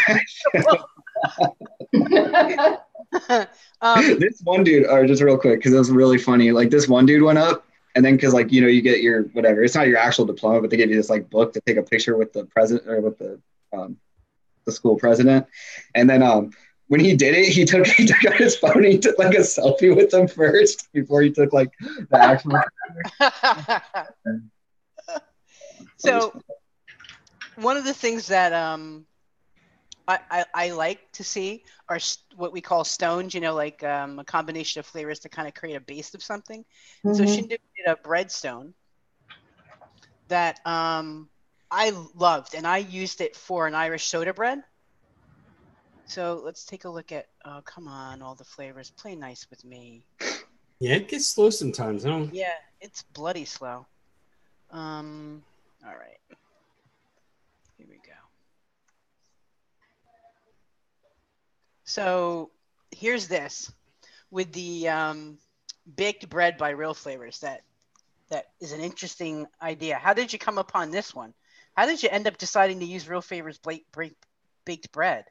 This one dude, or just real quick, because it was really funny. Like this one dude went up, and then because like you know you get your whatever. It's not your actual diploma, but they give you this like book to take a picture with the president or with the school president, and then when he did it, he took out his phone and he took like a selfie with them first before he took like the actual. So one of the things that I like to see are what we call stones, you know, like a combination of flavors to kind of create a base of something. Mm-hmm. So Shindo did a bread stone that I loved, and I used it for an Irish soda bread. So let's take a look at, oh, come on, all the flavors. Play nice with me. Yeah, it gets slow sometimes. Yeah, it's bloody slow. All right. Here we go. So here's this with the baked bread by Real Flavors. That is an interesting idea. How did you come upon this one? How did you end up deciding to use Real Flavors baked bread?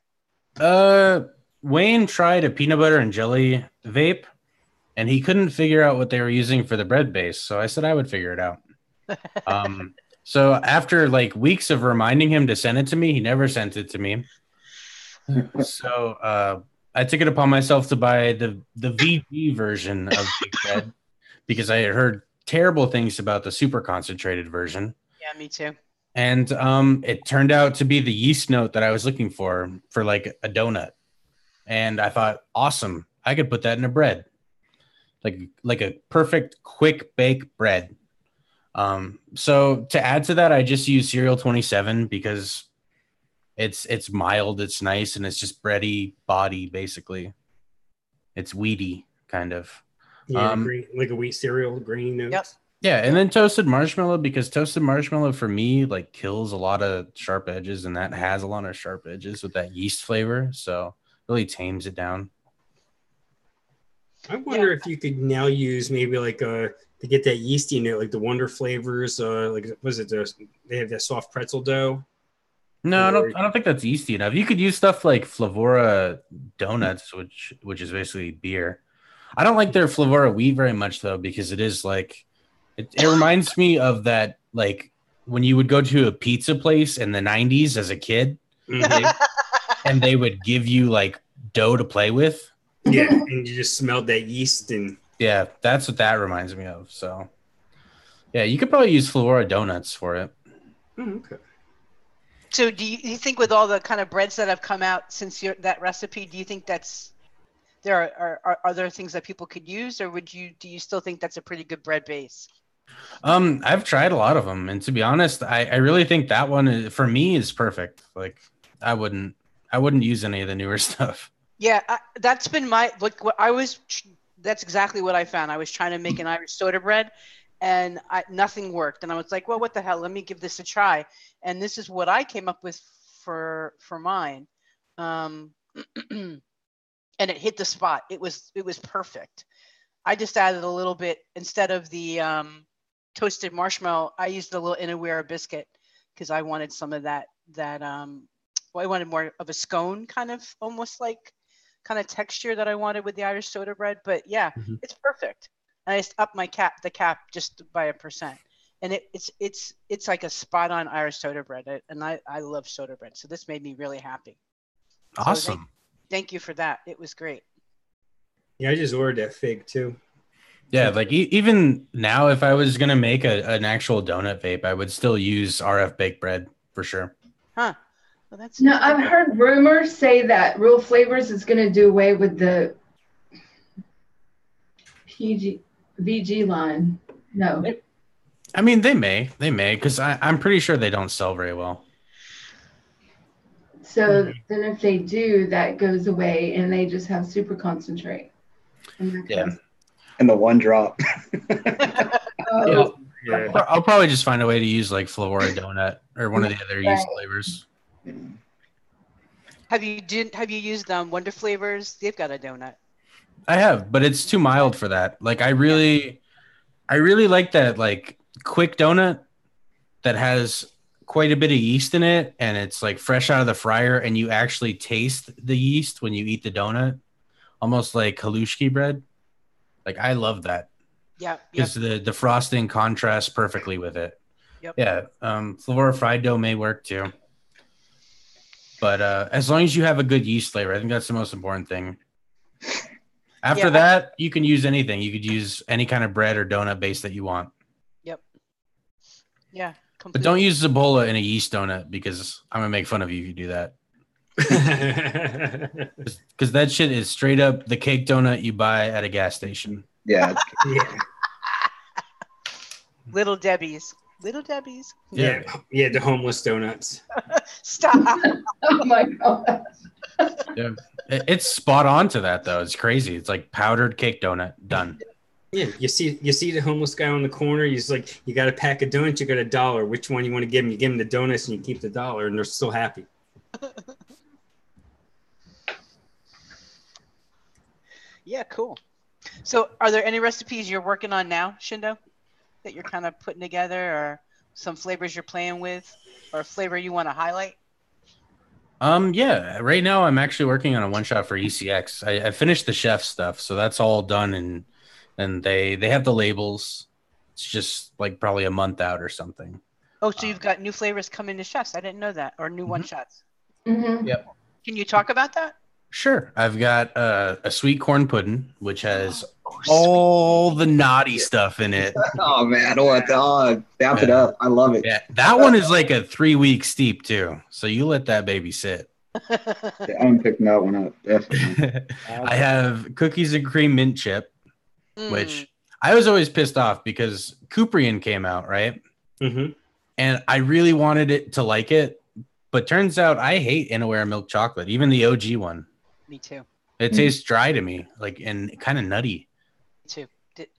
Wayne tried a peanut butter and jelly vape, and he couldn't figure out what they were using for the bread base. So I said I would figure it out. So after like weeks of reminding him to send it to me, he never sent it to me. So I took it upon myself to buy the VG version of baked bread because I had heard terrible things about the super concentrated version. Yeah, me too. And it turned out to be the yeast note that I was looking for like a donut. And I thought, awesome, I could put that in a bread. Like a perfect quick bake bread. So to add to that, I just use Cereal 27 because it's mild, it's nice, and it's just bready body, basically. It's wheaty, kind of. Yeah, like a wheat cereal, grainy notes. Yep. Yeah, and then toasted marshmallow, because toasted marshmallow for me like kills a lot of sharp edges, and that has a lot of sharp edges with that yeast flavor, so really tames it down. I wonder if you could now use maybe like to get that yeasty note, like the Wonder Flavors, like was it they have that soft pretzel dough? No, I don't think that's yeasty enough. You could use stuff like Flavora Doughnuts, which is basically beer. I don't like their Flavora wheat very much though, because it is like It reminds me of that, like when you would go to a pizza place in the 90s as a kid, and they would give you like dough to play with. Yeah, and you just smelled that yeast and yeah, that's what that reminds me of. So yeah, you could probably use Flora Doughnuts for it. okay. So do you think with all the kind of breads that have come out since that recipe, do you think there are there things that people could use, or do you still think that's a pretty good bread base? I've tried a lot of them, and to be honest, I really think that one for me is perfect. Like I wouldn't use any of the newer stuff. Yeah, that's been that's exactly what I found. I was trying to make an Irish soda bread, and nothing worked. And I was like, well, what the hell? Let me give this a try. And this is what I came up with for mine. And it hit the spot. It was perfect. I just added a little bit instead of the toasted marshmallow. I used a little Inawera biscuit because I wanted some of that. I wanted more of a scone kind of almost like kind of texture that I wanted with the Irish soda bread. But yeah, it's perfect. And I just upped the cap just by 1%. And it's like a spot on Irish soda bread. And I love soda bread. So this made me really happy. Awesome. So thank you for that. It was great. Yeah, I just ordered that fig too. Yeah, like even now, if I was gonna make an actual donut vape, I would still use RF baked bread for sure. Huh. Well, that's No, I've heard rumors say that Real Flavors is going to do away with the VG line. No. I mean, they may, because I'm pretty sure they don't sell very well. So then if they do, that goes away and they just have super concentrate. Yeah. And the one drop. Oh. Yeah. I'll probably just find a way to use like Flora donut or one of the other yeast flavors. Have you used Wonder Flavors? They've got a donut. I have, but it's too mild for that. Like I really like that like quick donut that has quite a bit of yeast in it, and it's like fresh out of the fryer, and you actually taste the yeast when you eat the donut, almost like halushki bread. Like I love that. Yeah, because the frosting contrasts perfectly with it. Yep. Yeah, Flora fried dough may work too. But as long as you have a good yeast flavor, I think that's the most important thing. After that, you can use anything. You could use any kind of bread or donut base that you want. Yep. Yeah. Completely. But don't use Ebola in a yeast donut because I'm going to make fun of you if you do that. Because that shit is straight up the cake donut you buy at a gas station. Yeah. Little Debbie's. Yeah, the homeless donuts. Stop. Oh my God. Yeah, it's spot on to that though. It's crazy. It's like powdered cake donut done. Yeah, you see the homeless guy on the corner. He's like, you got a pack of donuts, you got $1. Which one you want to give him? You give him the donuts and you keep the $1, and they're still happy. Yeah, cool. So, are there any recipes you're working on now, Shindo, that you're kind of putting together, or some flavors you're playing with, or a flavor you want to highlight? Yeah. Right now, I'm actually working on a one shot for ECX. I finished the chef stuff, so that's all done, and they have the labels. It's just like probably a month out or something. Oh, so you've got new flavors coming to chefs? I didn't know that, or new one shots. Mm-hmm. Yep. Can you talk about that? Sure. I've got a sweet corn pudding, which has all the naughty stuff in it. Oh man, I don't want to dap it up. I love it. Yeah, that one is like a 3-week steep too. So you let that baby sit. Yeah, I'm picking that one up. Definitely. I have cookies and cream mint chip, which I was always pissed off because Kuprian came out, right? Mm-hmm. And I really wanted it to like it, but turns out I hate Inawera milk chocolate, even the OG one. Me too. It tastes dry to me, like, and kind of nutty. Me too.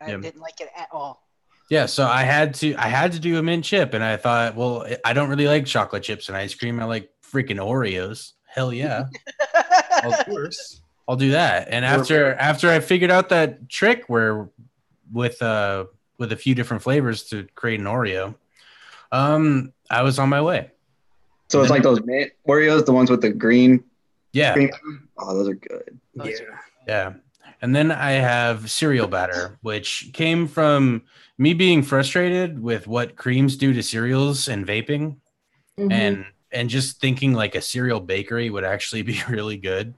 I didn't like it at all. Yeah, so I had to do a mint chip, and I thought, well, I don't really like chocolate chips and ice cream. I like freaking Oreos. Hell yeah. Of course. I'll do that. And after I figured out that trick where with a few different flavors to create an Oreo, I was on my way. So it's like those mint Oreos, the ones with the green. Yeah. Oh, those are good. Yeah. And then I have cereal batter, which came from me being frustrated with what creams do to cereals and vaping, and just thinking like a cereal bakery would actually be really good.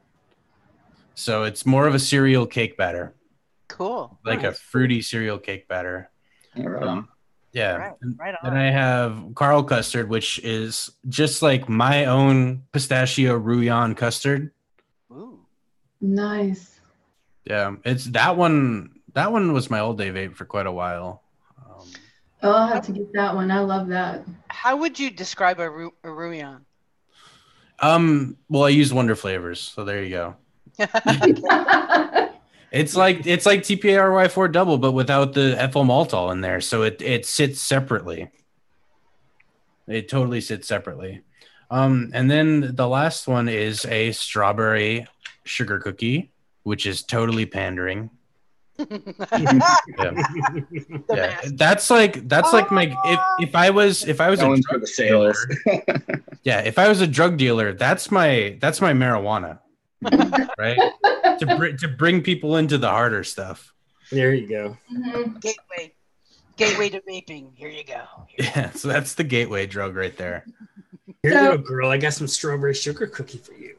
So it's more of a cereal cake batter. Cool. Like a fruity cereal cake batter. Yeah, right on. Yeah. Right on. Then I have Carl custard, which is just like my own pistachio Yawn custard. Ooh. Nice. Yeah, it's that one. That one was my all day vape for quite a while. I'll have to get that one. I love that. How would you describe a Ruyan? Well, I use Wonder Flavors, so there you go. It's like TPARY4 double, but without the ethyl maltol in there, so it sits separately. It totally sits separately. And then the last one is a strawberry sugar cookie, which is totally pandering. Yeah. That's like my if I was a drug for the sales. dealer, yeah, if I was a drug dealer, that's my marijuana, right? to bring people into the harder stuff. There you go. Gateway to vaping. Here you go. Yeah, so that's the gateway drug right there. Here, little girl, I got some strawberry sugar cookie for you.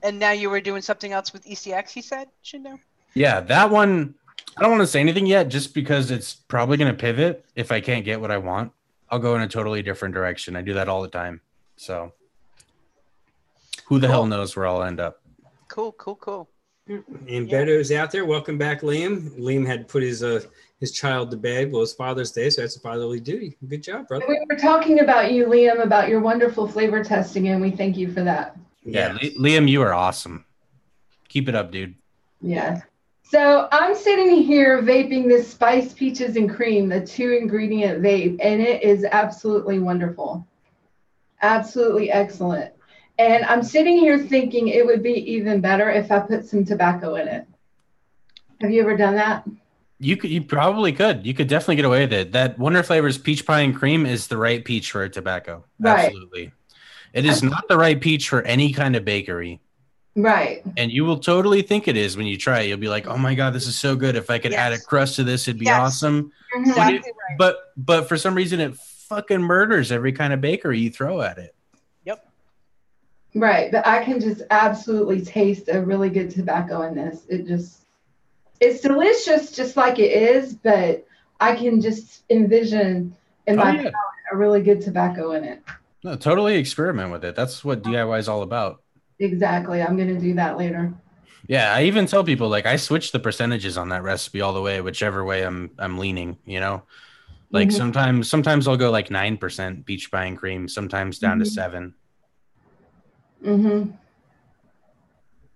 And now you were doing something else with ECX, you said, Shindo? Yeah, that one, I don't want to say anything yet just because it's probably going to pivot if I can't get what I want. I'll go in a totally different direction. I do that all the time. So who the hell knows where I'll end up. Cool. And Beto's out there. Welcome back, Liam. Liam had put his child to bed. Well, it's Father's Day, so that's a fatherly duty. Good job, brother. We were talking about you, Liam, about your wonderful flavor testing, and we thank you for that. Yeah, Liam, you are awesome. Keep it up, dude. Yeah. So I'm sitting here vaping this Spice Peaches and Cream, the 2-ingredient vape, and it is absolutely wonderful. Absolutely excellent. And I'm sitting here thinking it would be even better if I put some tobacco in it. Have you ever done that? You probably could. You could definitely get away with it. That Wonder Flavors Peach Pie and Cream is the right peach for a tobacco. Right. Absolutely. It is not the right peach for any kind of bakery. Right. And you will totally think it is when you try it. You'll be like, oh my God, this is so good. If I could add a crust to this, it'd be awesome. Exactly right. But for some reason, it fucking murders every kind of bakery you throw at it. Yep. Right. But I can just absolutely taste a really good tobacco in this. It's delicious just like it is, but I can just envision in my palate a really good tobacco in it. No, totally experiment with it. That's what DIY is all about. Exactly. I'm going to do that later. Yeah, I even tell people like I switch the percentages on that recipe all the way, whichever way I'm leaning, you know. Like sometimes I'll go like 9% peach pie and cream, sometimes down to 7.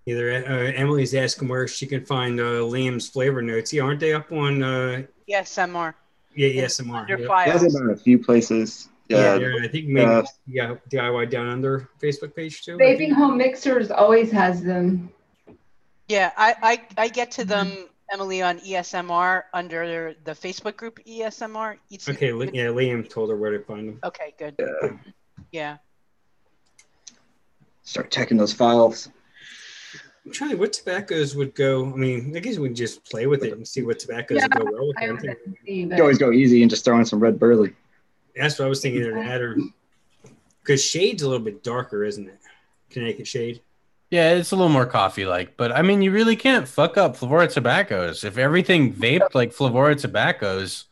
Either Emily's asking where she can find Liam's flavor notes. Yeah, aren't they up on ESMR? Yeah, ESMR. Under files. There's about a few places. Yeah, I think maybe DIY Down Under Facebook page too. Vaping Home Mixers always has them. Yeah, I get to them, Emily, on ESMR under the Facebook group ESMR. Okay, yeah, Liam told her where to find them. Okay, good. Yeah. Start checking those files. I'm trying to think what tobaccos would go. I mean, I guess we can just play with it and see what tobaccos would go well with it. You always go easy and just throw in some red burley. That's what I was thinking. Because Shade's a little bit darker, isn't it? Connecticut Shade. Yeah, it's a little more coffee-like, but I mean, you really can't fuck up Flavora tobaccos. If everything vaped like Flavora tobaccos,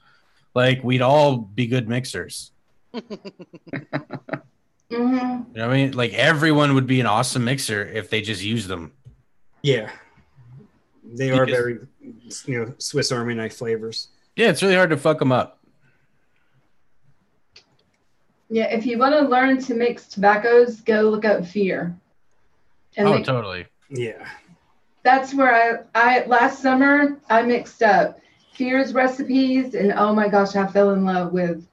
like we'd all be good mixers. You know what I mean? Like everyone would be an awesome mixer if they just used them. Yeah, they are very, Swiss Army knife flavors. Yeah, it's really hard to fuck them up. Yeah, if you want to learn to mix tobaccos, go look up Fear. And totally. Yeah. That's where I last summer I mixed up Fear's recipes, and oh my gosh, I fell in love with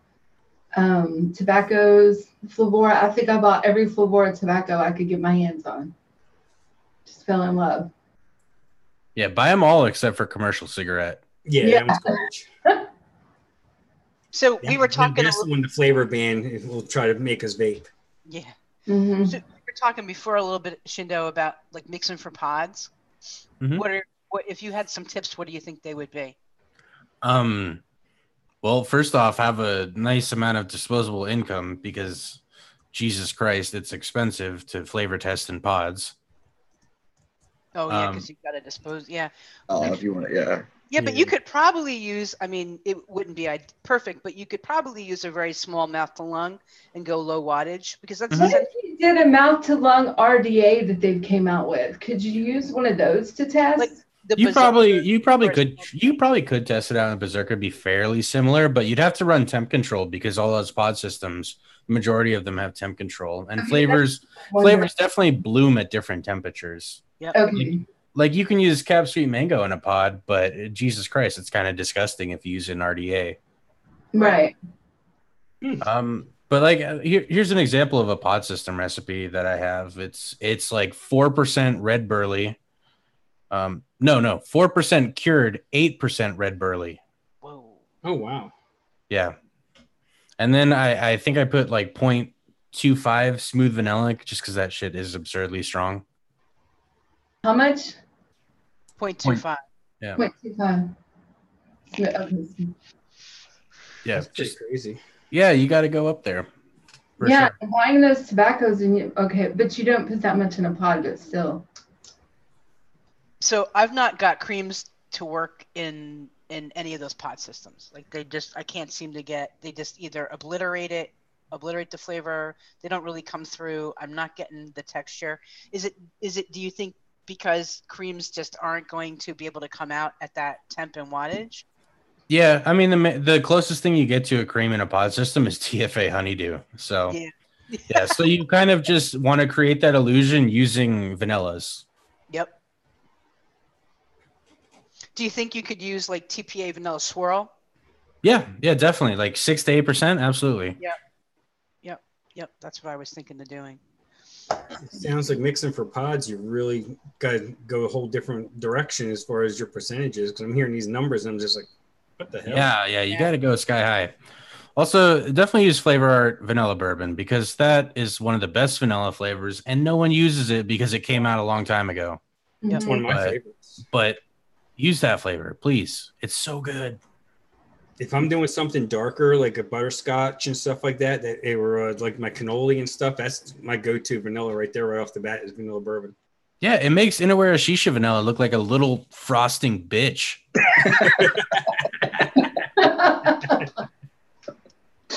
tobaccos, Flavora. I think I bought every Flavora tobacco I could get my hands on. Just fell in love. Yeah, buy them all except for commercial cigarette. Yeah. That one's garbage. So we were talking. That's the one the flavor ban will try to make us vape. Yeah. So we were talking before a little bit, Shindo, about like mixing for pods. What if you had some tips? What do you think they would be? Well, first off, have a nice amount of disposable income because Jesus Christ, it's expensive to flavor test in pods. Oh yeah, because you got to dispose. Yeah. Oh, if you want to, yeah. Yeah, but you could probably use. I mean, it wouldn't be perfect, but you could probably use a very small mouth to lung and go low wattage because that's. What if you did a mouth to lung RDA that they came out with? Could you use one of those to test? Like you probably could test it out in Berserker, be fairly similar, but you'd have to run temp control because all those pod systems, the majority of them have temp control, and flavors definitely bloom at different temperatures. Yeah. Okay. Like you can use Cap Sweet Mango in a pod, but Jesus Christ, it's kind of disgusting if you use an RDA. Right. But like here's an example of a pod system recipe that I have. It's like 4% red burley. No, 4% cured, 8% red burley. Whoa. Oh wow. Yeah. And then I think I put like 0.25 smooth vanilla just because that shit is absurdly strong. How much? 0.25. Yeah. 0.25. Yeah. That's just crazy. Yeah, you got to go up there. Yeah, Sure. buying those tobaccos but you don't put that much in a pod, but still. So I've not got creams to work in any of those pod systems. Like I can't seem to they just either obliterate the flavor. They don't really come through. I'm not getting the texture. Is it, do you think because creams just aren't going to be able to come out at that temp and wattage? Yeah, I mean the closest thing you get to a cream in a pod system is TFA honeydew. So yeah, so you kind of just want to create that illusion using vanillas. Yep. Do you think you could use like TPA vanilla swirl? Yeah, definitely. Like 6 to 8%, absolutely. Yep. That's what I was thinking of doing. It sounds like mixing for pods, you really got to go a whole different direction as far as your percentages. Because I'm hearing these numbers, and I'm just like, what the hell? Yeah, you got to go sky high. Also, definitely use Flavor Art Vanilla Bourbon because that is one of the best vanilla flavors, and no one uses it because it came out a long time ago. Yeah, it's one of my favorites. But use that flavor, please. It's so good. If I'm doing something darker, like a butterscotch and stuff like that they were like my cannoli and stuff, that's my go-to vanilla right there, right off the bat, is vanilla bourbon. Yeah, it makes Inawera Shisha vanilla look like a little frosting bitch.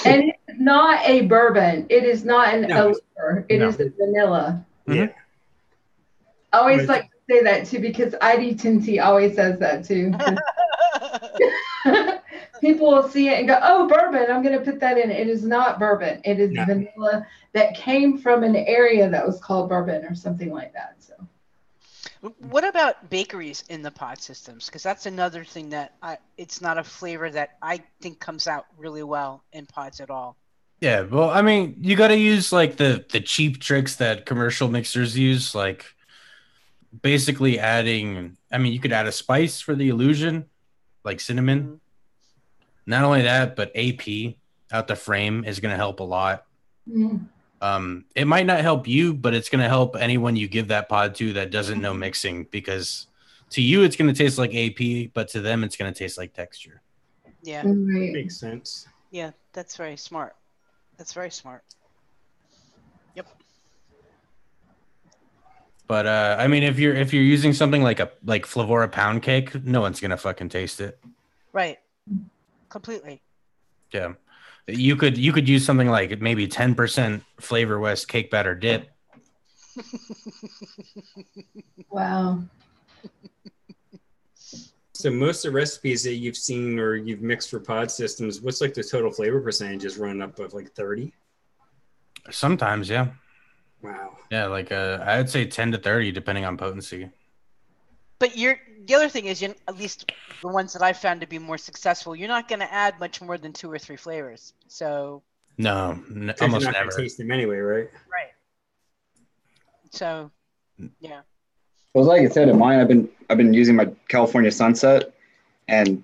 And it's not a bourbon. It is not a liquor. It is a vanilla. Yeah. I always like to say that too because ID Tinty always says that too. People will see it and go, "Oh, bourbon! I'm going to put that in." It is not bourbon. It is vanilla that came from an area that was called bourbon or something like that. So, what about bakeries in the pod systems? Because that's another thing that it's not a flavor that I think comes out really well in pods at all. Yeah, well, I mean, you got to use like the cheap tricks that commercial mixers use, like basically adding. I mean, you could add a spice for the illusion, like cinnamon. Mm-hmm. Not only that, but AP out the frame is going to help a lot. Mm. It might not help you, but it's going to help anyone you give that pod to that doesn't know mixing, because to you it's going to taste like AP, but to them it's going to taste like texture. Yeah, makes sense. Yeah, that's very smart. That's very smart. Yep. But I mean, if you're using something like Flavora pound cake, no one's going to fucking taste it. Right. Completely. Yeah, you could use something like maybe 10% Flavor West cake batter dip. Wow. So most of the recipes that you've seen or you've mixed for pod systems, what's like the total flavor percentages run up of like 30? Sometimes, yeah. Wow. Yeah, like I'd say 10 to 30 depending on potency. But the other thing is, at least the ones that I've found to be more successful, you're not going to add much more than 2 or 3 flavors. So no, almost you're not never. Gonna taste them anyway, right? Right. So, yeah. Well, like I said, in mine, I've been using my California Sunset, and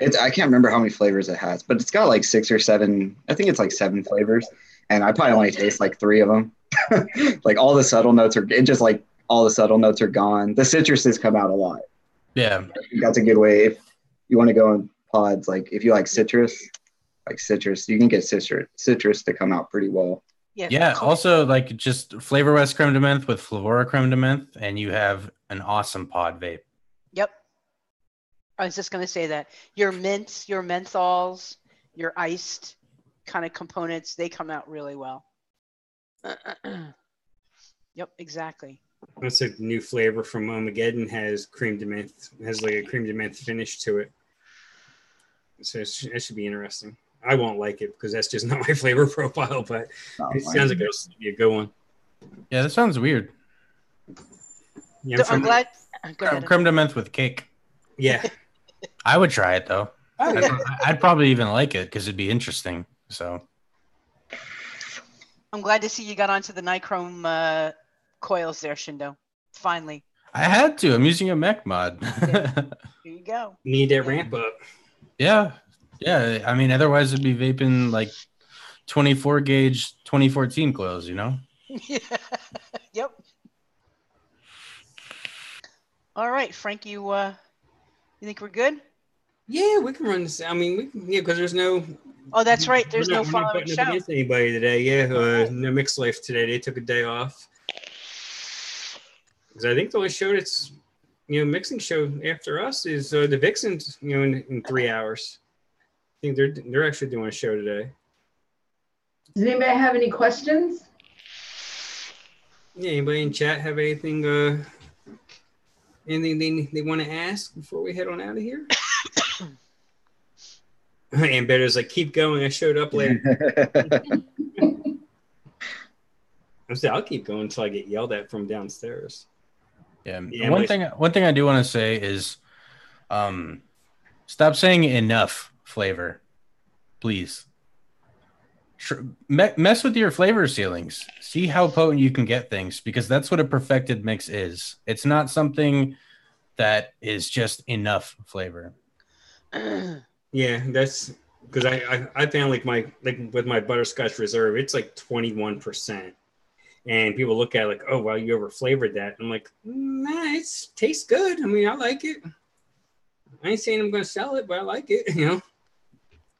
I can't remember how many flavors it has, but it's got like 6 or 7. I think it's like 7 flavors, and I probably only taste like 3 of them. Like all the subtle notes all the subtle notes are gone. The citruses come out a lot. Yeah. That's a good way if you want to go and pods. Like if you like citrus, you can get citrus to come out pretty well. Yeah. Also, like just Flavor West creme de menthe with Flavora creme de menthe, and you have an awesome pod vape. Yep. I was just gonna say that your mints, your menthols, your iced kind of components, they come out really well. Yep, exactly. That's a new flavor from Armageddon. Has creme de menthe, has like a creme de menthe finish to it. So it should be interesting. I won't like it because that's just not my flavor profile, but it sounds like it'll be a good one. Yeah, that sounds weird. Yeah, I'm glad. Creme de menthe with cake. Yeah. I would try it though. Oh, yeah. I'd probably even like it because it'd be interesting. So I'm glad to see you got onto the nichrome coils there, Shindo. Finally. I had to. I'm using a mech mod. Here you go. Need that ramp up. Yeah. Yeah. I mean, otherwise it'd be vaping like 24 gauge 2014 coils, you know? Yeah. Yep. All right, Frank, you think we're good? Yeah, we can run this. I mean, because there's no. Oh, that's right. There's no we're not following putting up show. against anybody today. Yeah, no Mixed Life today. They took a day off. Because I think the only show that's, mixing show after us is the Vixens, in 3 hours. I think they're actually doing a show today. Does anybody have any questions? Yeah, anybody in chat have anything anything they want to ask before we head on out of here? And Better's like, keep going. I showed up later. I'll keep going until I get yelled at from downstairs. Yeah. One thing I do want to say is, stop saying enough flavor, please. Mess with your flavor ceilings. See how potent you can get things, because that's what a perfected mix is. It's not something that is just enough flavor. Yeah, that's because I found like with my butterscotch reserve, it's like 21%. And people look at it like, oh, well, you over flavored that. I'm like, nah, it tastes good. I mean, I like it. I ain't saying I'm going to sell it, but I like it. I'm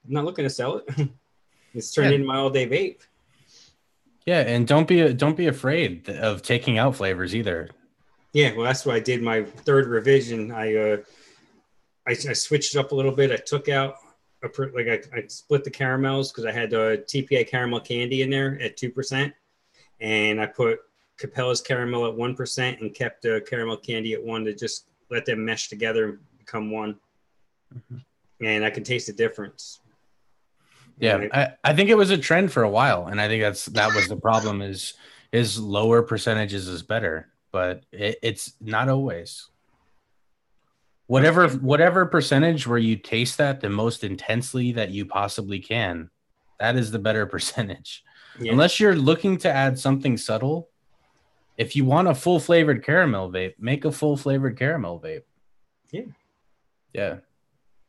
not looking to sell it. It's turned into my all day vape. Yeah, and don't be afraid of taking out flavors either. Yeah, well, that's what I did. My third revision, I switched it up a little bit. I took out I split the caramels because I had TPA caramel candy in there at 2%. And I put Capella's caramel at 1% and kept caramel candy at 1 to just let them mesh together and become one. Mm-hmm. And I can taste the difference. Yeah, I think it was a trend for a while, and I think that was the problem is lower percentages is better, but it's not always. Whatever percentage where you taste that the most intensely that you possibly can, that is the better percentage. Yeah. Unless you're looking to add something subtle, if you want a full flavored caramel vape, make a full flavored caramel vape. Yeah. Yeah.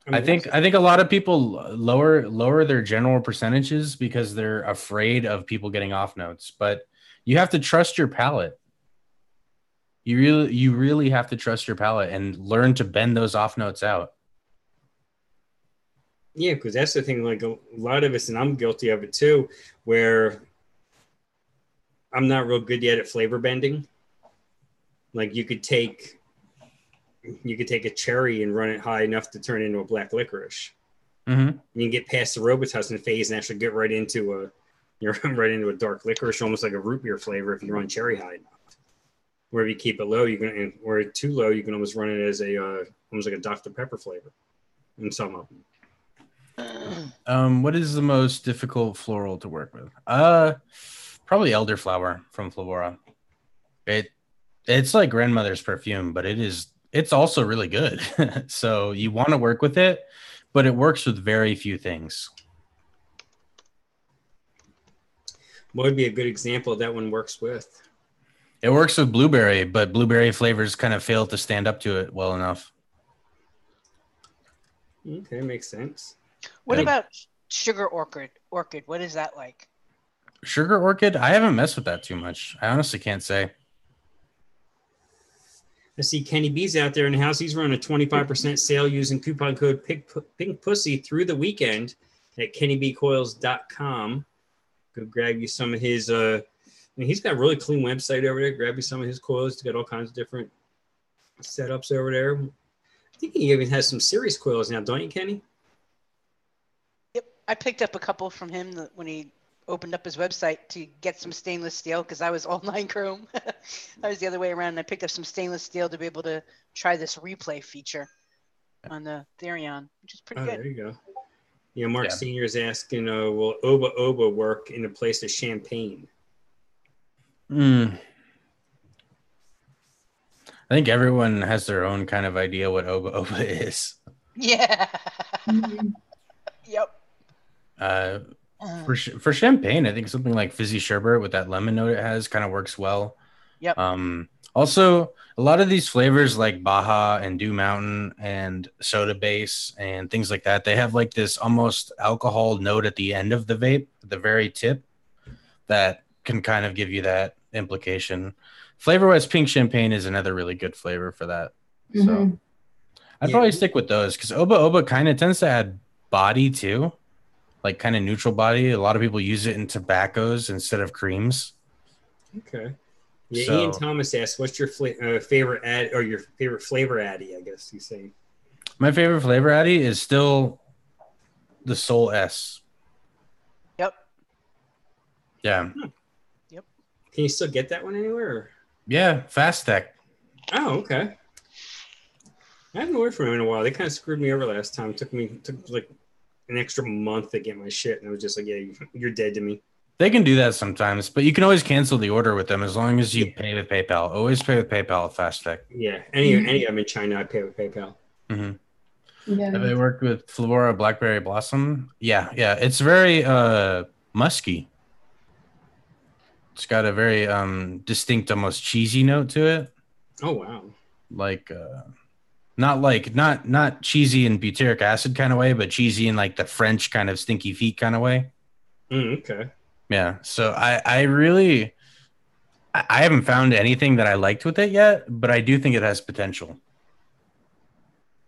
I think a lot of people lower their general percentages because they're afraid of people getting off notes, but you have to trust your palate. You really have to trust your palate and learn to bend those off notes out. Yeah, because that's the thing. Like a lot of us, and I'm guilty of it too, where I'm not real good yet at flavor bending. Like you could take a cherry and run it high enough to turn into a black licorice. Mm-hmm. You can get past the Robitussin phase and actually get right into a dark licorice, almost like a root beer flavor if you run cherry high enough. Where if you keep it low, or too low, you can almost run it as almost like a Dr. Pepper flavor in some of them. What is the most difficult floral to work with? Probably elderflower from Labora. It's like grandmother's perfume, but it's also really good. So you want to work with it, but it works with very few things. What would be a good example of that one works with? It works with blueberry, but blueberry flavors kind of fail to stand up to it well enough. Okay, makes sense. What about sugar orchid? What is that like? Sugar orchid? I haven't messed with that too much. I honestly can't say. I see Kenny B's out there in the house. He's running a 25% sale using coupon code Pink Pussy through the weekend at KennyBCoils.com. Go grab you some of his. He's got a really clean website over there. Grab you some of his coils. He's got all kinds of different setups over there. I think he even has some serious coils now, don't you, Kenny? Yep, I picked up a couple from him when he opened up his website to get some stainless steel because I was all-nine chrome. I was the other way around, and I picked up some stainless steel to be able to try this replay feature on the Therion, which is pretty good. There you go. Yeah, Mark Sr. is asking, will Oba Oba work in a place of champagne? I think everyone has their own kind of idea what Oba Oba is. Yeah. Yep. For champagne, I think something like fizzy sherbet with that lemon note it has kind of works well. Yep. Also, a lot of these flavors like Baja and Dew Mountain and Soda Base and things like that, they have like this almost alcohol note at the end of the vape, at the very tip, that can kind of give you that implication. Flavor West Pink Champagne is another really good flavor for that. So I'd probably stick with those because Oba Oba kind of tends to add body too, like kind of neutral body. A lot of people use it in tobaccos instead of creams. Okay. Yeah, so, Ian Thomas asked, "What's your favorite ad or your favorite flavor addy?" I guess he's saying. My favorite flavor addy is still the Soul S. Yep. Yeah. Yep. Can you still get that one anywhere? Or? Yeah, Fast Tech. Oh, okay. I haven't ordered from them in a while. They kind of screwed me over last time. It took like an extra month to get my shit, and I was just like, "Yeah, you're dead to me." They can do that sometimes, but you can always cancel the order with them as long as you pay with PayPal. Always pay with PayPal at Fast Tech. Yeah, any of them in China, I pay with PayPal. Mm-hmm. Yeah. Have they worked with Labora Blackberry Blossom? Yeah. It's very musky. It's got a very distinct, almost cheesy note to it. Oh wow! Like not cheesy in butyric acid kind of way, but cheesy in like the French kind of stinky feet kind of way. Okay. Yeah, so I haven't found anything that I liked with it yet, but I do think it has potential.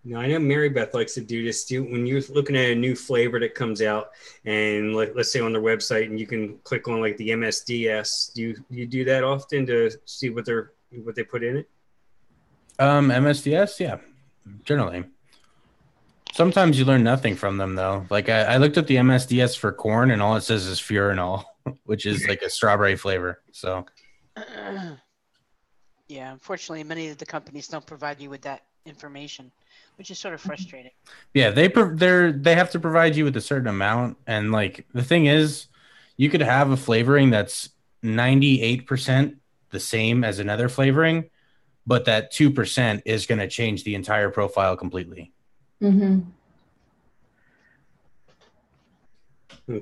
No, I know Mary Beth likes to do this too. When you're looking at a new flavor that comes out, and let's say on their website, and you can click on like the MSDS. Do you do that often to see what they put in it? MSDS, yeah, generally. Sometimes you learn nothing from them, though. Like I looked at the MSDS for corn, and all it says is furanol, which is like a strawberry flavor. So, yeah, unfortunately, many of the companies don't provide you with that information, which is sort of frustrating. Yeah, they have to provide you with a certain amount, and like the thing is, you could have a flavoring that's 98% the same as another flavoring, but that 2% is going to change the entire profile completely.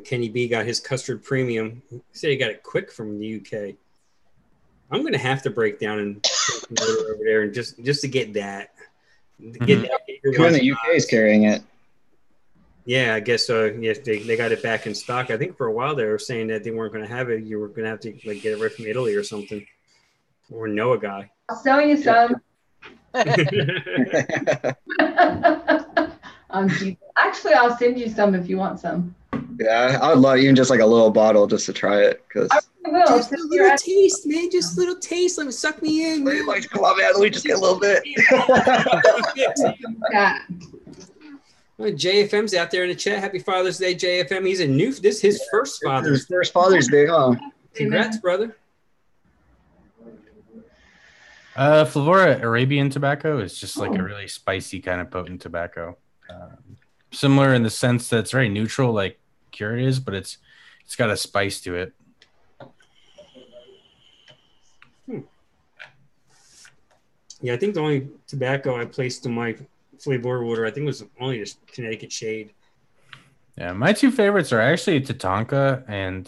Kenny B got his custard premium. He said he got it quick from the UK. I'm going to have to break down and over there and just to get that. When the UK is carrying it. Yeah, I guess so. Yes, they got it back in stock. I think for a while they were saying that they weren't going to have it. You were going to have to like get it right from Italy or something, or know a guy. I'll sell you some. Actually, I'll send you some if you want some. Yeah, I would love even just like a little bottle just to try it because. Just a little taste, man. Just a little taste. Let me suck me in. Man. Like, come on, man. Let me just get a little bit. Yeah. JFM's out there in the chat. Happy Father's Day, JFM. He's this is his first Father's Day, huh? Congrats, brother. Flavora Arabian tobacco is just like a really spicy kind of potent tobacco. Similar in the sense that it's very neutral, like Cure is, but it's got a spice to it. Yeah, I think the only tobacco I placed in my flavor order, I think was only just Connecticut Shade. Yeah, my two favorites are actually Tatanka and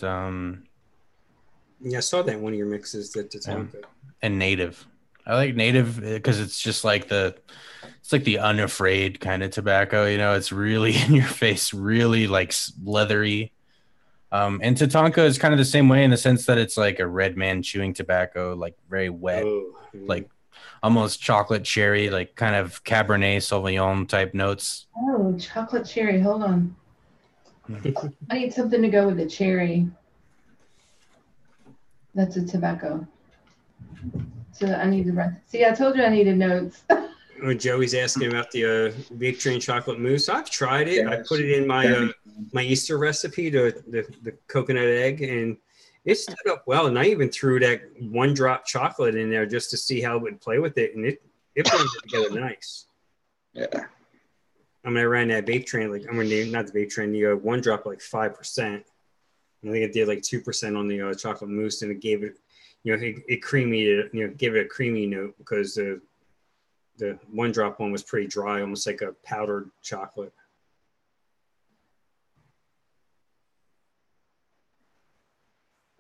yeah, I saw that in one of your mixes, the Tatanka. And Native. I like Native because it's just like it's like the unafraid kind of tobacco, you know, it's really in your face, really like leathery. And Tatanka is kind of the same way in the sense that it's like a red man chewing tobacco, like very wet, like almost chocolate cherry, like kind of Cabernet Sauvignon type notes. Oh, chocolate cherry. Hold on. I need something to go with the cherry. That's a tobacco. So I need to write. See, I told you I needed notes. When Joey's asking about the Big Train chocolate mousse, I've tried it. I put it in my my Easter recipe, the coconut egg, and it stood up well. And I even threw that 1-drop chocolate in there just to see how it would play with it, and it blended together nice. Yeah. I mean, I ran that vape train not the vape train, the 1-drop like 5%. I think it did like 2% on the chocolate mousse, and it gave it, it creamy, gave it a creamy note because the 1-drop one was pretty dry, almost like a powdered chocolate.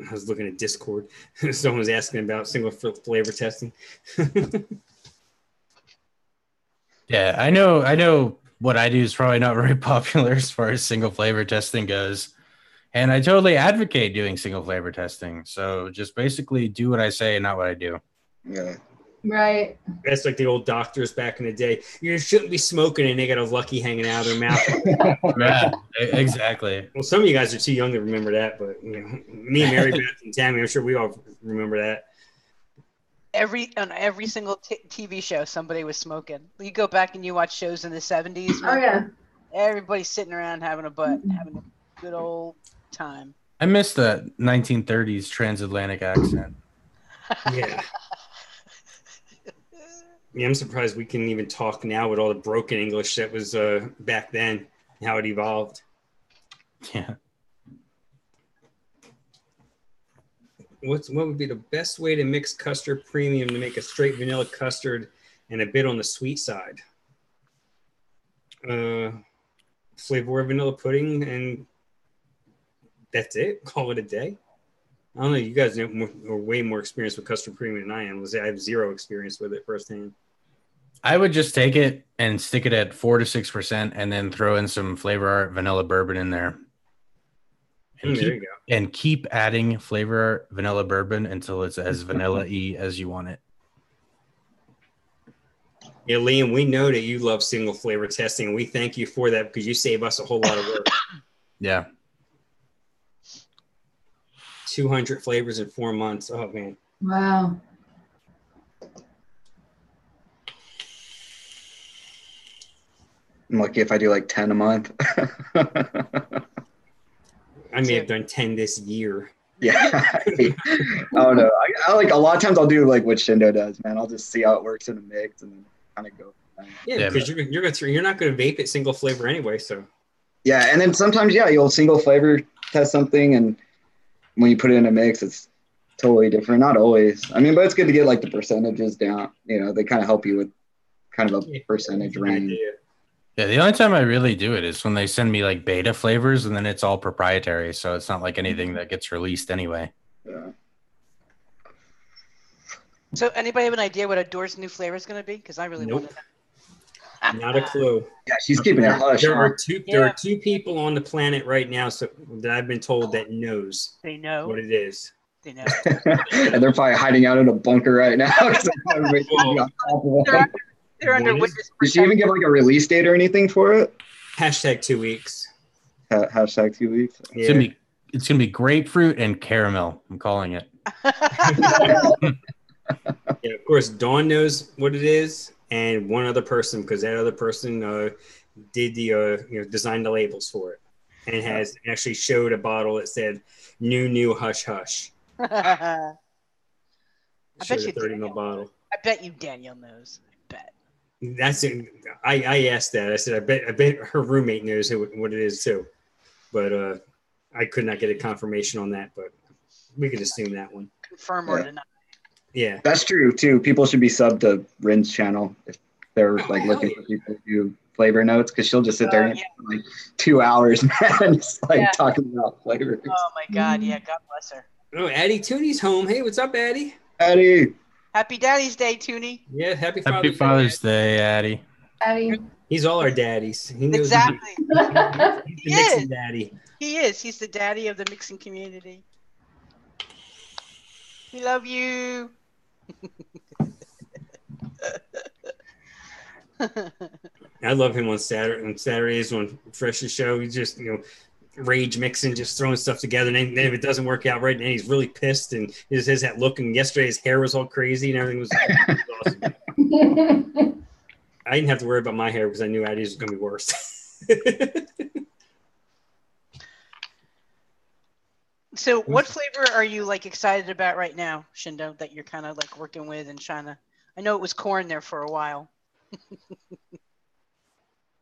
I was looking at Discord. Someone was asking about single flavor testing. Yeah, I know what I do is probably not very popular as far as single flavor testing goes. And I totally advocate doing single flavor testing. So just basically do what I say and not what I do. Yeah. Right. That's like the old doctors back in the day. You shouldn't be smoking, and they got a lucky hanging out of their mouth. Yeah, exactly. Well, some of you guys are too young to remember that, but me, Mary Beth, and Tammy, I'm sure we all remember that. On every single TV show, somebody was smoking. You go back and you watch shows in the 70s. Oh yeah. Everybody's sitting around having a good old time. I miss that 1930s transatlantic accent. Yeah. Yeah, I'm surprised we can even talk now with all the broken English that was back then, how it evolved. Yeah. What would be the best way to mix custard premium to make a straight vanilla custard and a bit on the sweet side? Flavor vanilla pudding, and that's it. Call it a day. I don't know. You guys are way more experienced with custard premium than I am. I have zero experience with it firsthand. I would just take it and stick it at 4 to 6% and then throw in some Flavor Art vanilla bourbon in there. And There you go. And keep adding Flavor Art vanilla bourbon until it's as vanilla-y as you want it. Yeah, Liam, we know that you love single flavor testing, and we thank you for that because you save us a whole lot of work. Yeah. 200 flavors in 4 months. Oh, man. Wow. I'm lucky if I do like 10 a month. I may have done 10 this year. Yeah. I don't know. I like a lot of times I'll do like what Shindo does, man. I'll just see how it works in a mix and then kind of go. Yeah, because you're not going to vape it single flavor anyway. So. Yeah, and then sometimes you'll single flavor test something, and when you put it in a mix, it's totally different. Not always. I mean, but it's good to get like the percentages down. They kind of help you with kind of a percentage range. Yeah, the only time I really do it is when they send me like beta flavors, and then it's all proprietary, so it's not like anything that gets released anyway. Yeah. So, anybody have an idea what Ador's new flavor is going to be? Because I really want to know. Not a clue. Yeah, she's keeping it hush. There are two people on the planet right now that I've been told that knows. They know what it is. They know. And they're probably hiding out in a bunker right now. They're under witness protection. Did she even give like a release date or anything for it? Hashtag 2 weeks. Hashtag 2 weeks. Yeah. It's gonna be grapefruit and caramel. I'm calling it. Yeah, of course, Dawn knows what it is, and one other person, because that other person did the designed the labels for it, and has actually showed a bottle that said "new hush hush." I bet you 30 ml bottle. I bet you Daniel knows. I bet. That's it. I asked that. I said, I bet her roommate knows what it is too, but I could not get a confirmation on that. But we could assume that one. Confirm or deny. Yeah, that's true too. People should be subbed to Rin's channel if they're like looking for people to do flavor notes, because she'll just sit there and for like 2 hours, man, just talking about flavors. Oh my God, yeah, God bless her. Oh, Addie Tooney's home. Hey, what's up, Addie? Addie. Happy Daddy's Day, Tooney. Yeah, happy Father's Day, Addie. Addie. He's all our daddies. He knows exactly. He's the Mixin daddy. He is. He's the daddy of the Mixin community. We love you. I love him on Saturdays on Fresh's show. He's just, rage mixing, just throwing stuff together. And then if it doesn't work out right, then he's really pissed and he just has that look. And yesterday his hair was all crazy and everything was awesome. I didn't have to worry about my hair because I knew Addie's was going to be worse. So what flavor are you like excited about right now, Shindo, that you're kind of like working with and trying to, I know it was corn there for a while.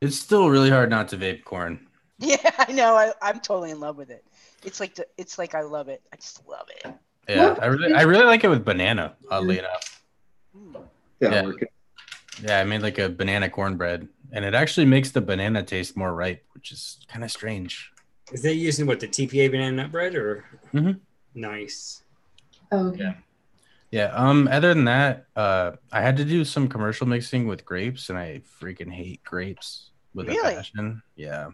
It's still really hard not to vape corn. Yeah, I know. I'm totally in love with it. It's like I love it. I just love it. Yeah, I really like it with banana, oddly enough. Yeah. Yeah, I made like a banana cornbread, and it actually makes the banana taste more ripe, which is kind of strange. Is they using the TPA banana nut bread or? Mm-hmm. Nice. Oh, okay. Yeah. Other than that, I had to do some commercial mixing with grapes, and I freaking hate grapes with a passion. Yeah.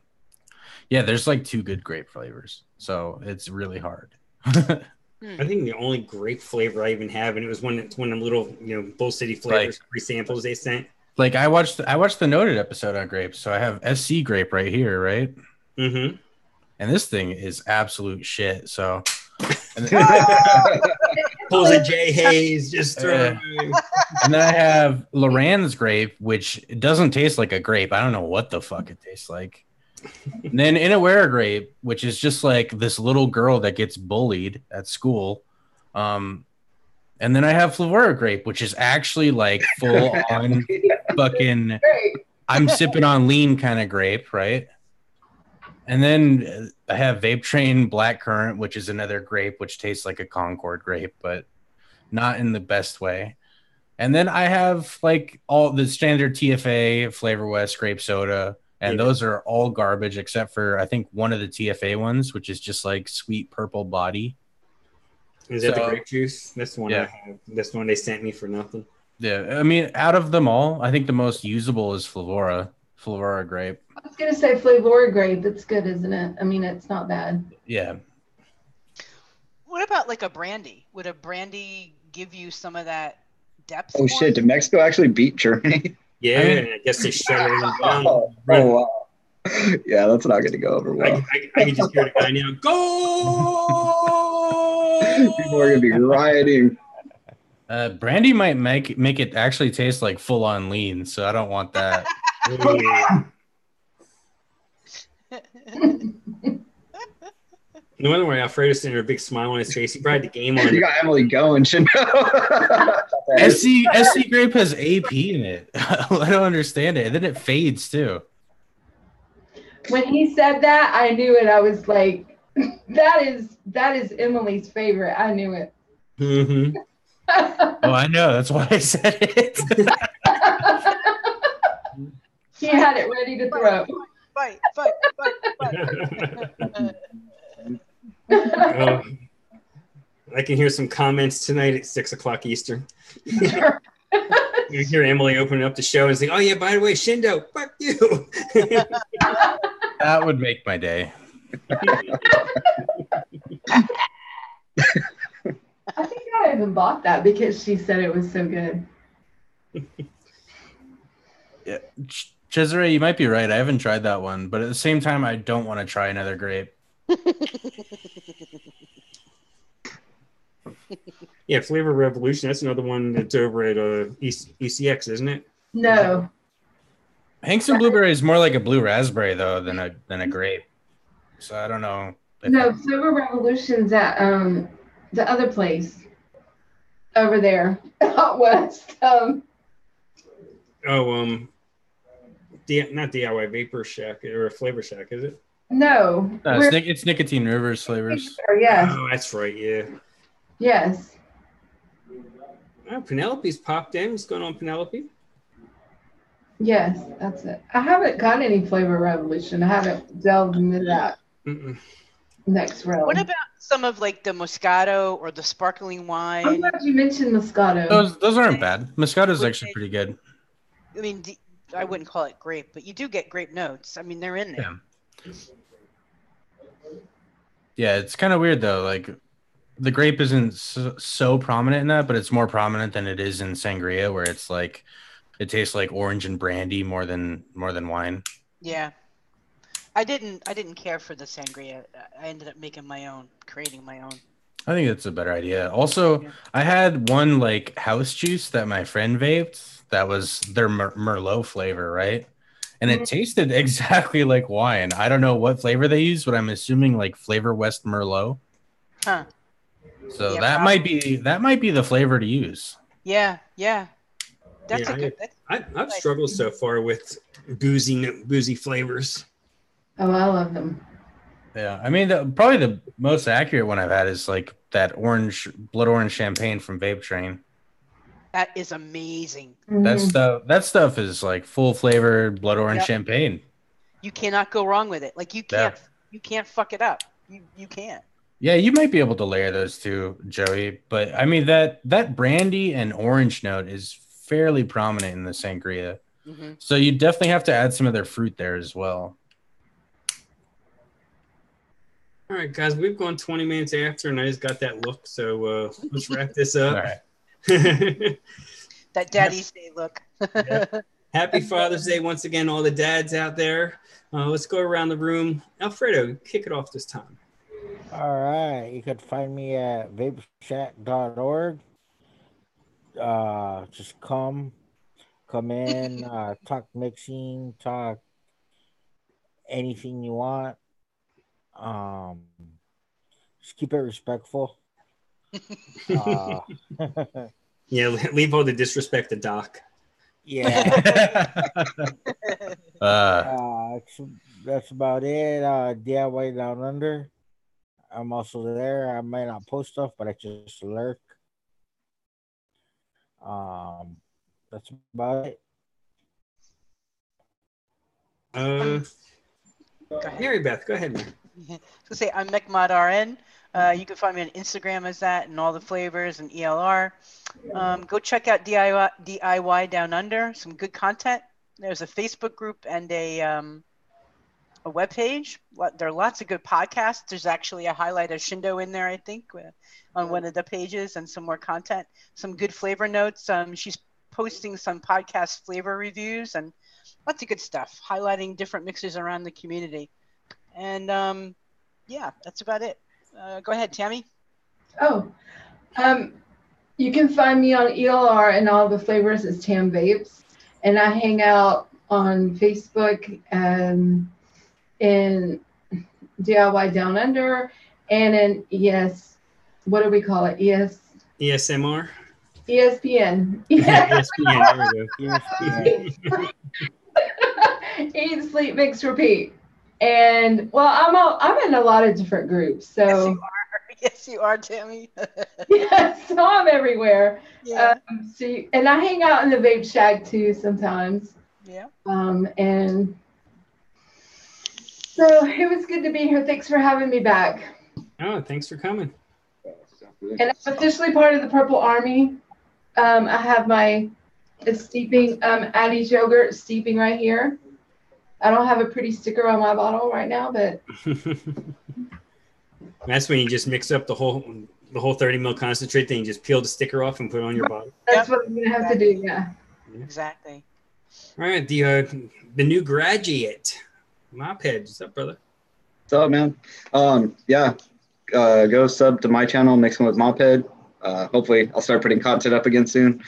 Yeah, there's like 2 good grape flavors, so it's really hard. I think the only grape flavor I even have, and it was one of the little, Bull City flavors, free samples they sent. Like I watched the Noted episode on grapes, so I have SC grape right here, right? Mm-hmm. And this thing is absolute shit. So pulls a J Hayes, just throw. And then I have Loran's grape, which doesn't taste like a grape. I don't know what the fuck it tastes like. And then Inawera grape, which is just like this little girl that gets bullied at school. And then I have Flavora grape, which is actually like full on fucking I'm sipping on lean kind of grape, right? And then I have Vape Train Black Currant, which is another grape, which tastes like a Concord grape, but not in the best way. And then I have like all the standard TFA, Flavor West grape soda, and those are all garbage except for I think one of the TFA ones, which is just like sweet purple body. Is that the grape juice? That's the one I have. That's the one they sent me for nothing. Yeah, I mean, out of them all, I think the most usable is Flavora grape. I was gonna say Flavora grape. It's good, isn't it? I mean, it's not bad. Yeah. What about like a brandy? Would a brandy give you some of that depth? Oh shit! Did Mexico actually beat Germany? Yeah, I guess they shut it down. Oh wow. Yeah, that's not going to go over well. I can just hear the guy now. Go! People are going to be rioting. Brandy might make it actually taste like full on lean, so I don't want that. No wonder why Alfredo's sitting there, a big smile on his face. He probably had the game on. You got Emily going, SC grape has AP in it. I don't understand it. And then it fades too. When he said that, I knew it. I was like, that is Emily's favorite. I knew it. Mm-hmm. Oh, I know. That's why I said it. He had it ready to throw. Fight. I can hear some comments tonight at 6:00 Eastern. You hear Emily opening up the show and saying, "Oh yeah, by the way, Shindo, fuck you." That would make my day. I think I even bought that because she said it was so good. Yeah, Cesare, you might be right. I haven't tried that one, but at the same time, I don't want to try another grape. Yeah, Flavor Revolution. That's another one that's over at ECX, isn't it? No. Hanks and Blueberry is more like a blue raspberry though than a grape. So I don't know. No, Flavor Revolution's at the other place over there out west. Not DIY Vapor Shack or a Flavor Shack, is it? No. It's Nicotine Rivers flavors. Yes. Oh, that's right. Yeah. Yes. Oh, Penelope's popped in. What's going on, Penelope? Yes, that's it. I haven't got any Flavor Revolution. I haven't delved into that next realm. What about some of like the Moscato or the sparkling wine? I'm glad you mentioned Moscato. Those aren't bad. Moscato is actually pretty good. I mean, I wouldn't call it grape, but you do get grape notes. I mean, they're in there. Yeah, it's kind of weird though. Like the grape isn't so prominent in that, but it's more prominent than it is in sangria, where it's like It tastes like orange and brandy more than wine. Yeah. I didn't care for the sangria. I ended up making my own, creating my own. I think that's a better idea. Also, I had one like house juice that my friend vaped. That was their Merlot flavor, right? And it tasted exactly like wine. I don't know what flavor they use, but I'm assuming like Flavor West Merlot. Huh. So Yeah, that might be the flavor to use. Yeah. That's Yeah, a good. I've struggled so far with boozy flavors. Oh, I love them. Yeah, I mean, probably the most accurate one I've had is like that blood orange champagne from Vape Train. That is amazing. That stuff is like full flavored blood orange champagne. You cannot go wrong with it. Like you can't fuck it up. You can't. Yeah, you might be able to layer those two, Joey. But I mean that brandy and orange note is fairly prominent in the sangria. Mm-hmm. So you definitely have to add some of their fruit there as well. All right, guys, we've gone 20 minutes after, and I just got that look. So let's wrap this up. All right. That Daddy's Day look. Happy Father's Day once again, all the dads out there. Let's go around the room. Alfredo, kick it off this time. All right. You could find me at vapeshack.org. Just come in, talk mixing, talk anything you want. Just keep it respectful. Yeah, leave all the disrespect to Doc. Yeah. That's about it. DIY Down Under. I'm also there. I might not post stuff, but I just lurk. That's about it. Mary Beth, go ahead, man. So say I'm McModRN. You can find me on Instagram as that and all the flavors and ELR. Go check out DIY Down Under. Some good content. There's a Facebook group and a webpage. There are lots of good podcasts. There's actually a highlight of Shindo in there, I think, on one of the pages, and some more content. Some good flavor notes. She's posting some podcast flavor reviews and lots of good stuff, highlighting different mixers around the community. And yeah, that's about it. Go ahead, Tammy. You can find me on ELR and all the flavors as Tam Vapes, and I hang out on Facebook and in DIY Down Under and in what do we call it? ESMR. ESPN. Yeah. ESPN. There we go. Eat, sleep, mix, repeat. And well, I'm in a lot of different groups. So yes, you are, Tammy. yeah, so I'm everywhere. Yeah. And I hang out in the Vape Shack too sometimes. Yeah. And so it was good to be here. Thanks for having me back. Oh, thanks for coming. And I'm officially part of the Purple Army. I have my steeping Addie's yogurt steeping right here. I don't have a pretty sticker on my bottle right now, but that's when you just mix up the whole 30 ml concentrate thing. You just peel the sticker off and put it on your bottle. That's what I'm gonna have to do. Yeah. Exactly. All right, the new graduate, Mophead. What's up, brother? What's up, man? Go sub to my channel, Mixing with Mophead. Hopefully, I'll start putting content up again soon.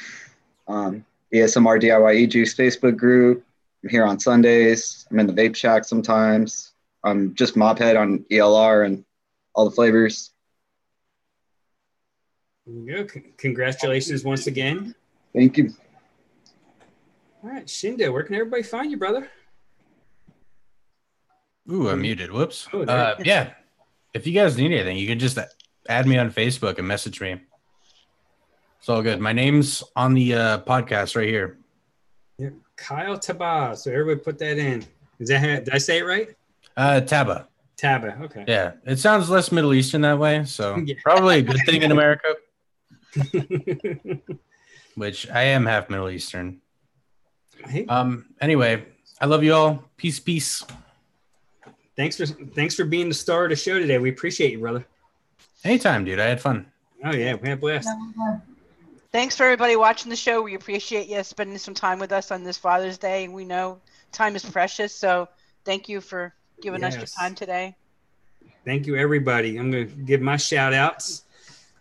ASMR DIY Juice Facebook group. I'm here on Sundays. I'm in the Vape Shack sometimes. I'm just Mophead on ELR and all the flavors. There you go. Congratulations once again. Thank you. All right, Shindo, where can everybody find you, brother? Ooh, I'm muted. Whoops. Oh, yeah. If you guys need anything, you can just add me on Facebook and message me. It's all good. My name's on the podcast right here. Yeah, Kyle Taba. So everybody put that in. Did I say it right? Taba. Taba. Okay. Yeah, it sounds less Middle Eastern that way, so probably a good thing in America. Which I am half Middle Eastern. Hey. Anyway, I love you all. Peace. Thanks for being the star of the show today. We appreciate you, brother. Anytime, dude. I had fun. Oh yeah, we had a blast. Thanks for everybody watching the show. We appreciate you spending some time with us on this Father's Day. We know time is precious, so thank you for giving us your time today. Thank you, everybody. I'm going to give my shout outs.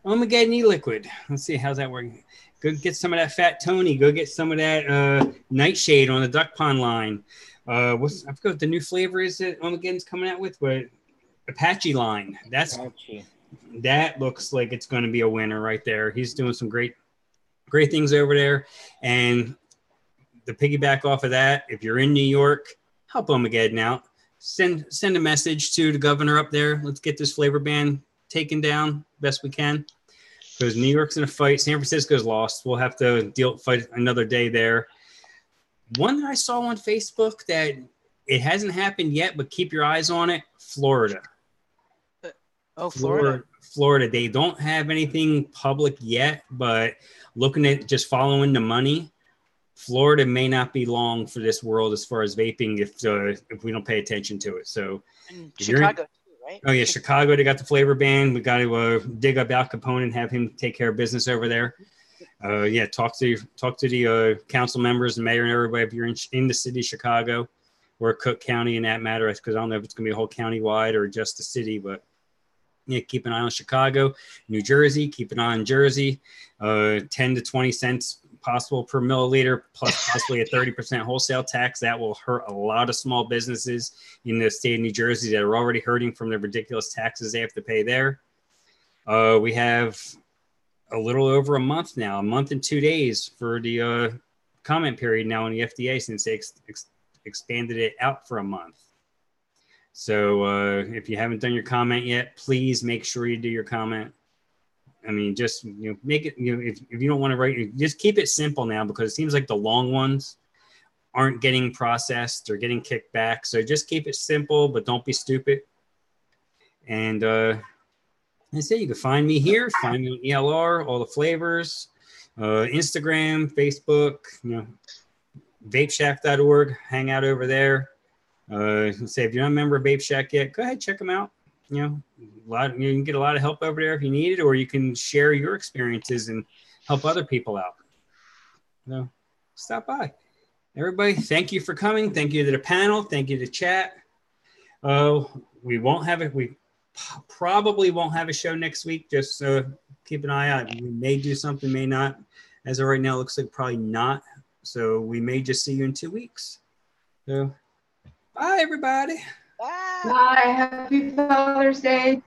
Armageddon E-Liquid. Let's see, how's that working? Go get some of that Fat Tony. Go get some of that Nightshade on the Duck Pond line. I forgot what the new flavor is that Armageddon's coming out with, but Apache line. That looks like it's going to be a winner right there. He's doing some great things over there. And the piggyback off of that, if you're in New York, help Armageddon out. Send a message to the governor up there. Let's get this flavor ban taken down best we can. Because New York's in a fight. San Francisco's lost. We'll have to fight another day there. One that I saw on Facebook that it hasn't happened yet, but keep your eyes on it, Florida. Florida. They don't have anything public yet, but looking at just following the money, Florida may not be long for this world as far as vaping if we don't pay attention to it. So Chicago, too, right? Oh yeah, Chicago. They got the flavor ban. We got to dig up Al Capone and have him take care of business over there. Talk to the council members and mayor and everybody if you're in the city of Chicago or Cook County in that matter, because I don't know if it's going to be a whole county wide or just the city, but yeah, keep an eye on Chicago. New Jersey, keep an eye on Jersey. 10 to 20 cents possible per milliliter, plus possibly a 30% wholesale tax. That will hurt a lot of small businesses in the state of New Jersey that are already hurting from the ridiculous taxes they have to pay there. We have a little over a month now, a month and 2 days for the comment period now in the FDA since they expanded it out for a month. So if you haven't done your comment yet, please make sure you do your comment. I mean, just make it. If you don't want to write, just keep it simple now, because it seems like the long ones aren't getting processed or getting kicked back. So just keep it simple, but don't be stupid. And I say you can find me here, find me on ELR, all the flavors, Instagram, Facebook, vapeshack.org, hang out over there. Say if you're not a member of Vape Shack yet, go ahead, check them out. You can get a lot of help over there if you need it, or you can share your experiences and help other people out. Stop by. Everybody, thank you for coming. Thank you to the panel. Thank you to chat. We probably won't have a show next week. Just keep an eye out. We may do something, may not. As of right now, it looks like probably not. So we may just see you in 2 weeks. So bye, everybody. Bye. Bye. Happy Father's Day.